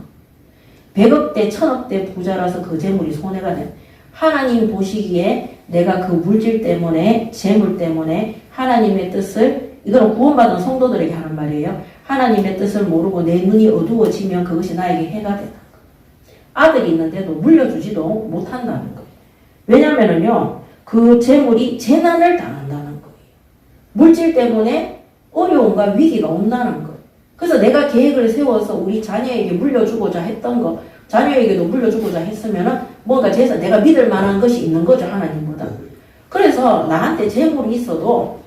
100억대, 1000억대 부자라서 그 재물이 손해가 돼. 하나님 보시기에 내가 그 물질 때문에, 재물 때문에 하나님의 뜻을, 이거는 구원받은 성도들에게 하는 말이에요. 하나님의 뜻을 모르고 내 눈이 어두워지면 그것이 나에게 해가 된다는 거예요. 아들이 있는데도 물려주지도 못한다는 거예요. 왜냐면은요, 그 재물이 재난을 당한다는 거예요. 물질 때문에 어려움과 위기가 온다는 거예요. 그래서 내가 계획을 세워서 우리 자녀에게 물려주고자 했던 거, 자녀에게도 물려주고자 했으면은 뭔가 재산, 내가 믿을 만한 것이 있는 거죠, 하나님보다. 그래서 나한테 재물이 있어도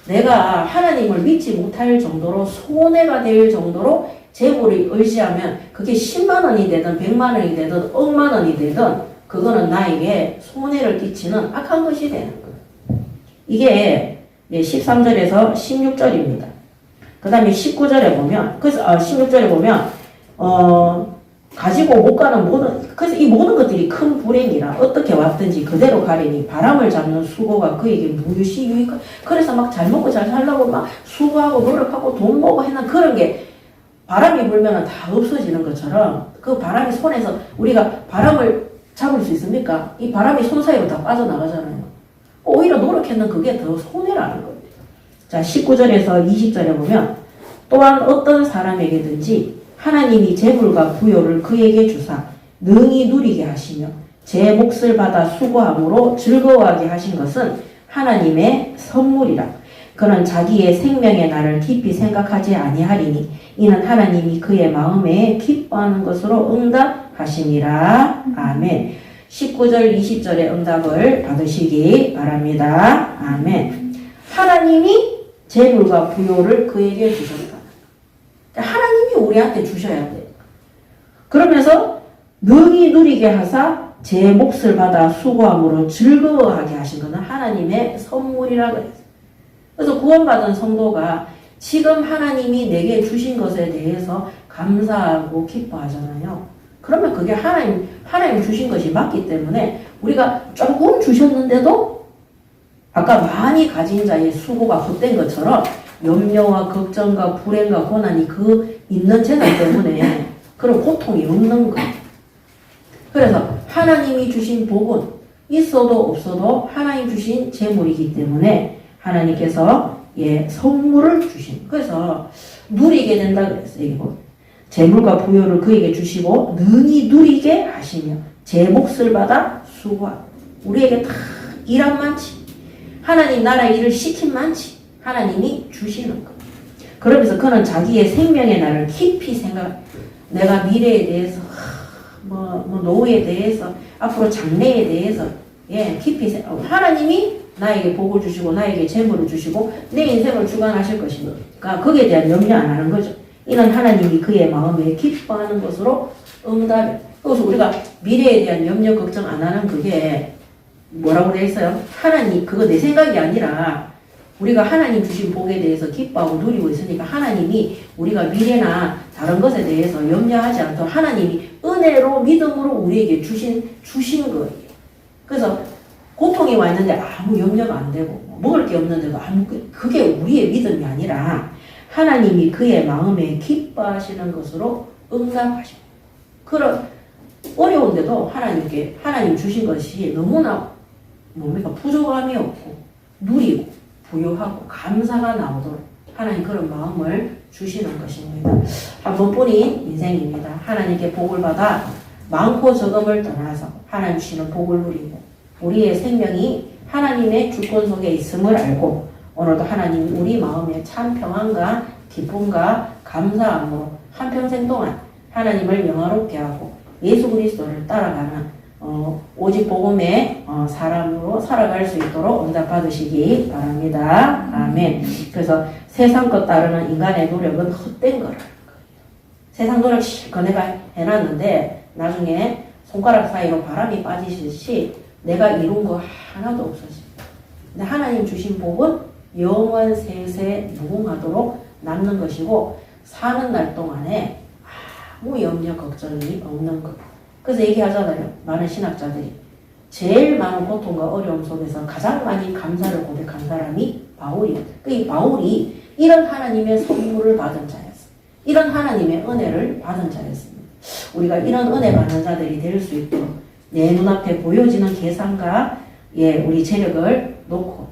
내가 하나님을 믿지 못할 정도로 손해가 될 정도로 재물을 의지하면 그게 10만 원이 되든 100만 원이 되든 억만 원이 되든 그거는 나에게 손해를 끼치는 악한 것이 되는 거예요. 이게 13절에서 16절입니다. 그 다음에 19절에 보면, 그래서 16절에 보면 가지고 못 가는 모든, 그래서 이 모든 것들이 큰 불행이라 어떻게 왔든지 그대로 가리니 바람을 잡는 수고가 그에게 무엇이 유익하. 그래서 막 잘 먹고 잘 살려고 막 수고하고 노력하고 돈 모으고 했는 그런 게 바람이 불면 다 없어지는 것처럼 그 바람이 손에서 우리가 바람을 잡을 수 있습니까? 이 바람이 손 사이로 다 빠져나가잖아요. 오히려 노력했는 그게 더 손해라는 겁니다. 자, 19절에서 20절에 보면 또한 어떤 사람에게든지 하나님이 재물과 부요를 그에게 주사 능히 누리게 하시며 제 몫을 받아 수고함으로 즐거워하게 하신 것은 하나님의 선물이라. 그는 자기의 생명의 날을 깊이 생각하지 아니하리니 이는 하나님이 그의 마음에 기뻐하는 것으로 응답하심이라. 아멘. 19절 20절의 응답을 받으시기 바랍니다. 아멘. 하나님이 재물과 부요를 그에게 주셨다. 하나님이 우리한테 주셔야 돼요. 그러면서 능히 누리게 하사 제 몫을 받아 수고함으로 즐거워하게 하신 것은 하나님의 선물이라고 했어요. 그래서 구원받은 성도가 지금 하나님이 내게 주신 것에 대해서 감사하고 기뻐하잖아요. 그러면 그게 하나님 주신 것이 맞기 때문에 우리가 조금 주셨는데도 아까 많이 가진 자의 수고가 헛된 것처럼 염려와 걱정과 불행과 고난이 그 있는 재산 때문에 그런 고통이 없는 거예요. 그래서 하나님이 주신 복은 있어도 없어도 하나님 주신 재물이기 때문에 하나님께서 선물을 주신. 그래서 누리게 된다 그랬어요. 이거 재물과 부요를 그에게 주시고 능히 누리게 하시며 제 몫을 받아 수고하고. 우리에게 다 일한 많지. 하나님 나라 일을 시킨 많지. 하나님이 주시는 것. 그러면서 그는 자기의 생명의 날을 깊이 생각. 내가 미래에 대해서, 노후에 대해서, 앞으로 장래에 대해서 깊이 생각. 하나님이 나에게 복을 주시고 나에게 재물을 주시고 내 인생을 주관하실 것이니까 거기에 대한 염려 안 하는 거죠. 이는 하나님이 그의 마음에 기뻐하는 것으로 응답해. 그래서 우리가 미래에 대한 염려 걱정 안 하는 그게 뭐라고 되어 있어요? 하나님 그거 내 생각이 아니라 우리가 하나님 주신 복에 대해서 기뻐하고 누리고 있으니까 하나님이 우리가 미래나 다른 것에 대해서 염려하지 않도록 하나님이 은혜로 믿음으로 우리에게 주신 거예요. 그래서 고통이 와 있는데 아무 염려가 안 되고 먹을 게 없는데도 그게 우리의 믿음이 아니라 하나님이 그의 마음에 기뻐하시는 것으로 응답하시고 그런 어려운데도 하나님께 하나님 주신 것이 너무나 부족함이 없고 누리고 부유하고 감사가 나오도록 하나님 그런 마음을 주시는 것입니다. 한 번뿐인 인생입니다. 하나님께 복을 받아 많고 적음을 떠나서 하나님 주시는 복을 누리고 우리의 생명이 하나님의 주권 속에 있음을 알고 오늘도 하나님이 우리 마음에 참 평안과 기쁨과 감사함으로 한평생 동안 하나님을 영화롭게 하고 예수 그리스도를 따라가는 오직 복음의 사람으로 살아갈 수 있도록 응답 받으시기 바랍니다. 아멘. 그래서 세상 것 따르는 인간의 노력은 헛된 거라는 거예요. 세상 노력 실컷 내가 해놨는데 나중에 손가락 사이로 바람이 빠지듯이 내가 이룬 거 하나도 없어집니다. 근데 하나님 주신 복은 영원 세세 무궁하도록 남는 것이고 사는 날 동안에 아무 염려 걱정이 없는 것. 그래서 얘기하잖아요. 많은 신학자들이 제일 많은 고통과 어려움 속에서 가장 많이 감사를 고백한 사람이 바울이에요. 이 바울이 이런 하나님의 선물을 받은 자였어요. 이런 하나님의 은혜를 받은 자였습니다. 우리가 이런 은혜 받는 자들이 될 수 있도록 내 눈앞에 보여지는 계산과 우리 재력을 놓고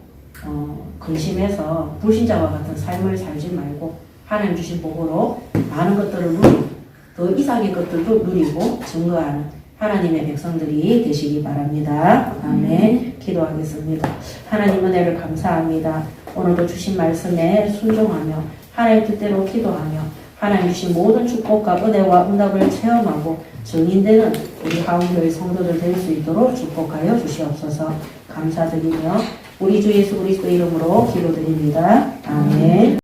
근심해서 불신자와 같은 삶을 살지 말고 하나님 주신 복으로 많은 것들을 누리고 더 이상의 것들도 누리고 증거하는 하나님의 백성들이 되시기 바랍니다. 아멘. 기도하겠습니다. 하나님 은혜를 감사합니다. 오늘도 주신 말씀에 순종하며 하나님 뜻대로 기도하며 하나님 주신 모든 축복과 은혜와 응답을 체험하고 증인되는 우리 하운교회 성도들 될 수 있도록 축복하여 주시옵소서. 감사드리며 우리 주 예수 그리스도 이름으로 기도드립니다. 아멘.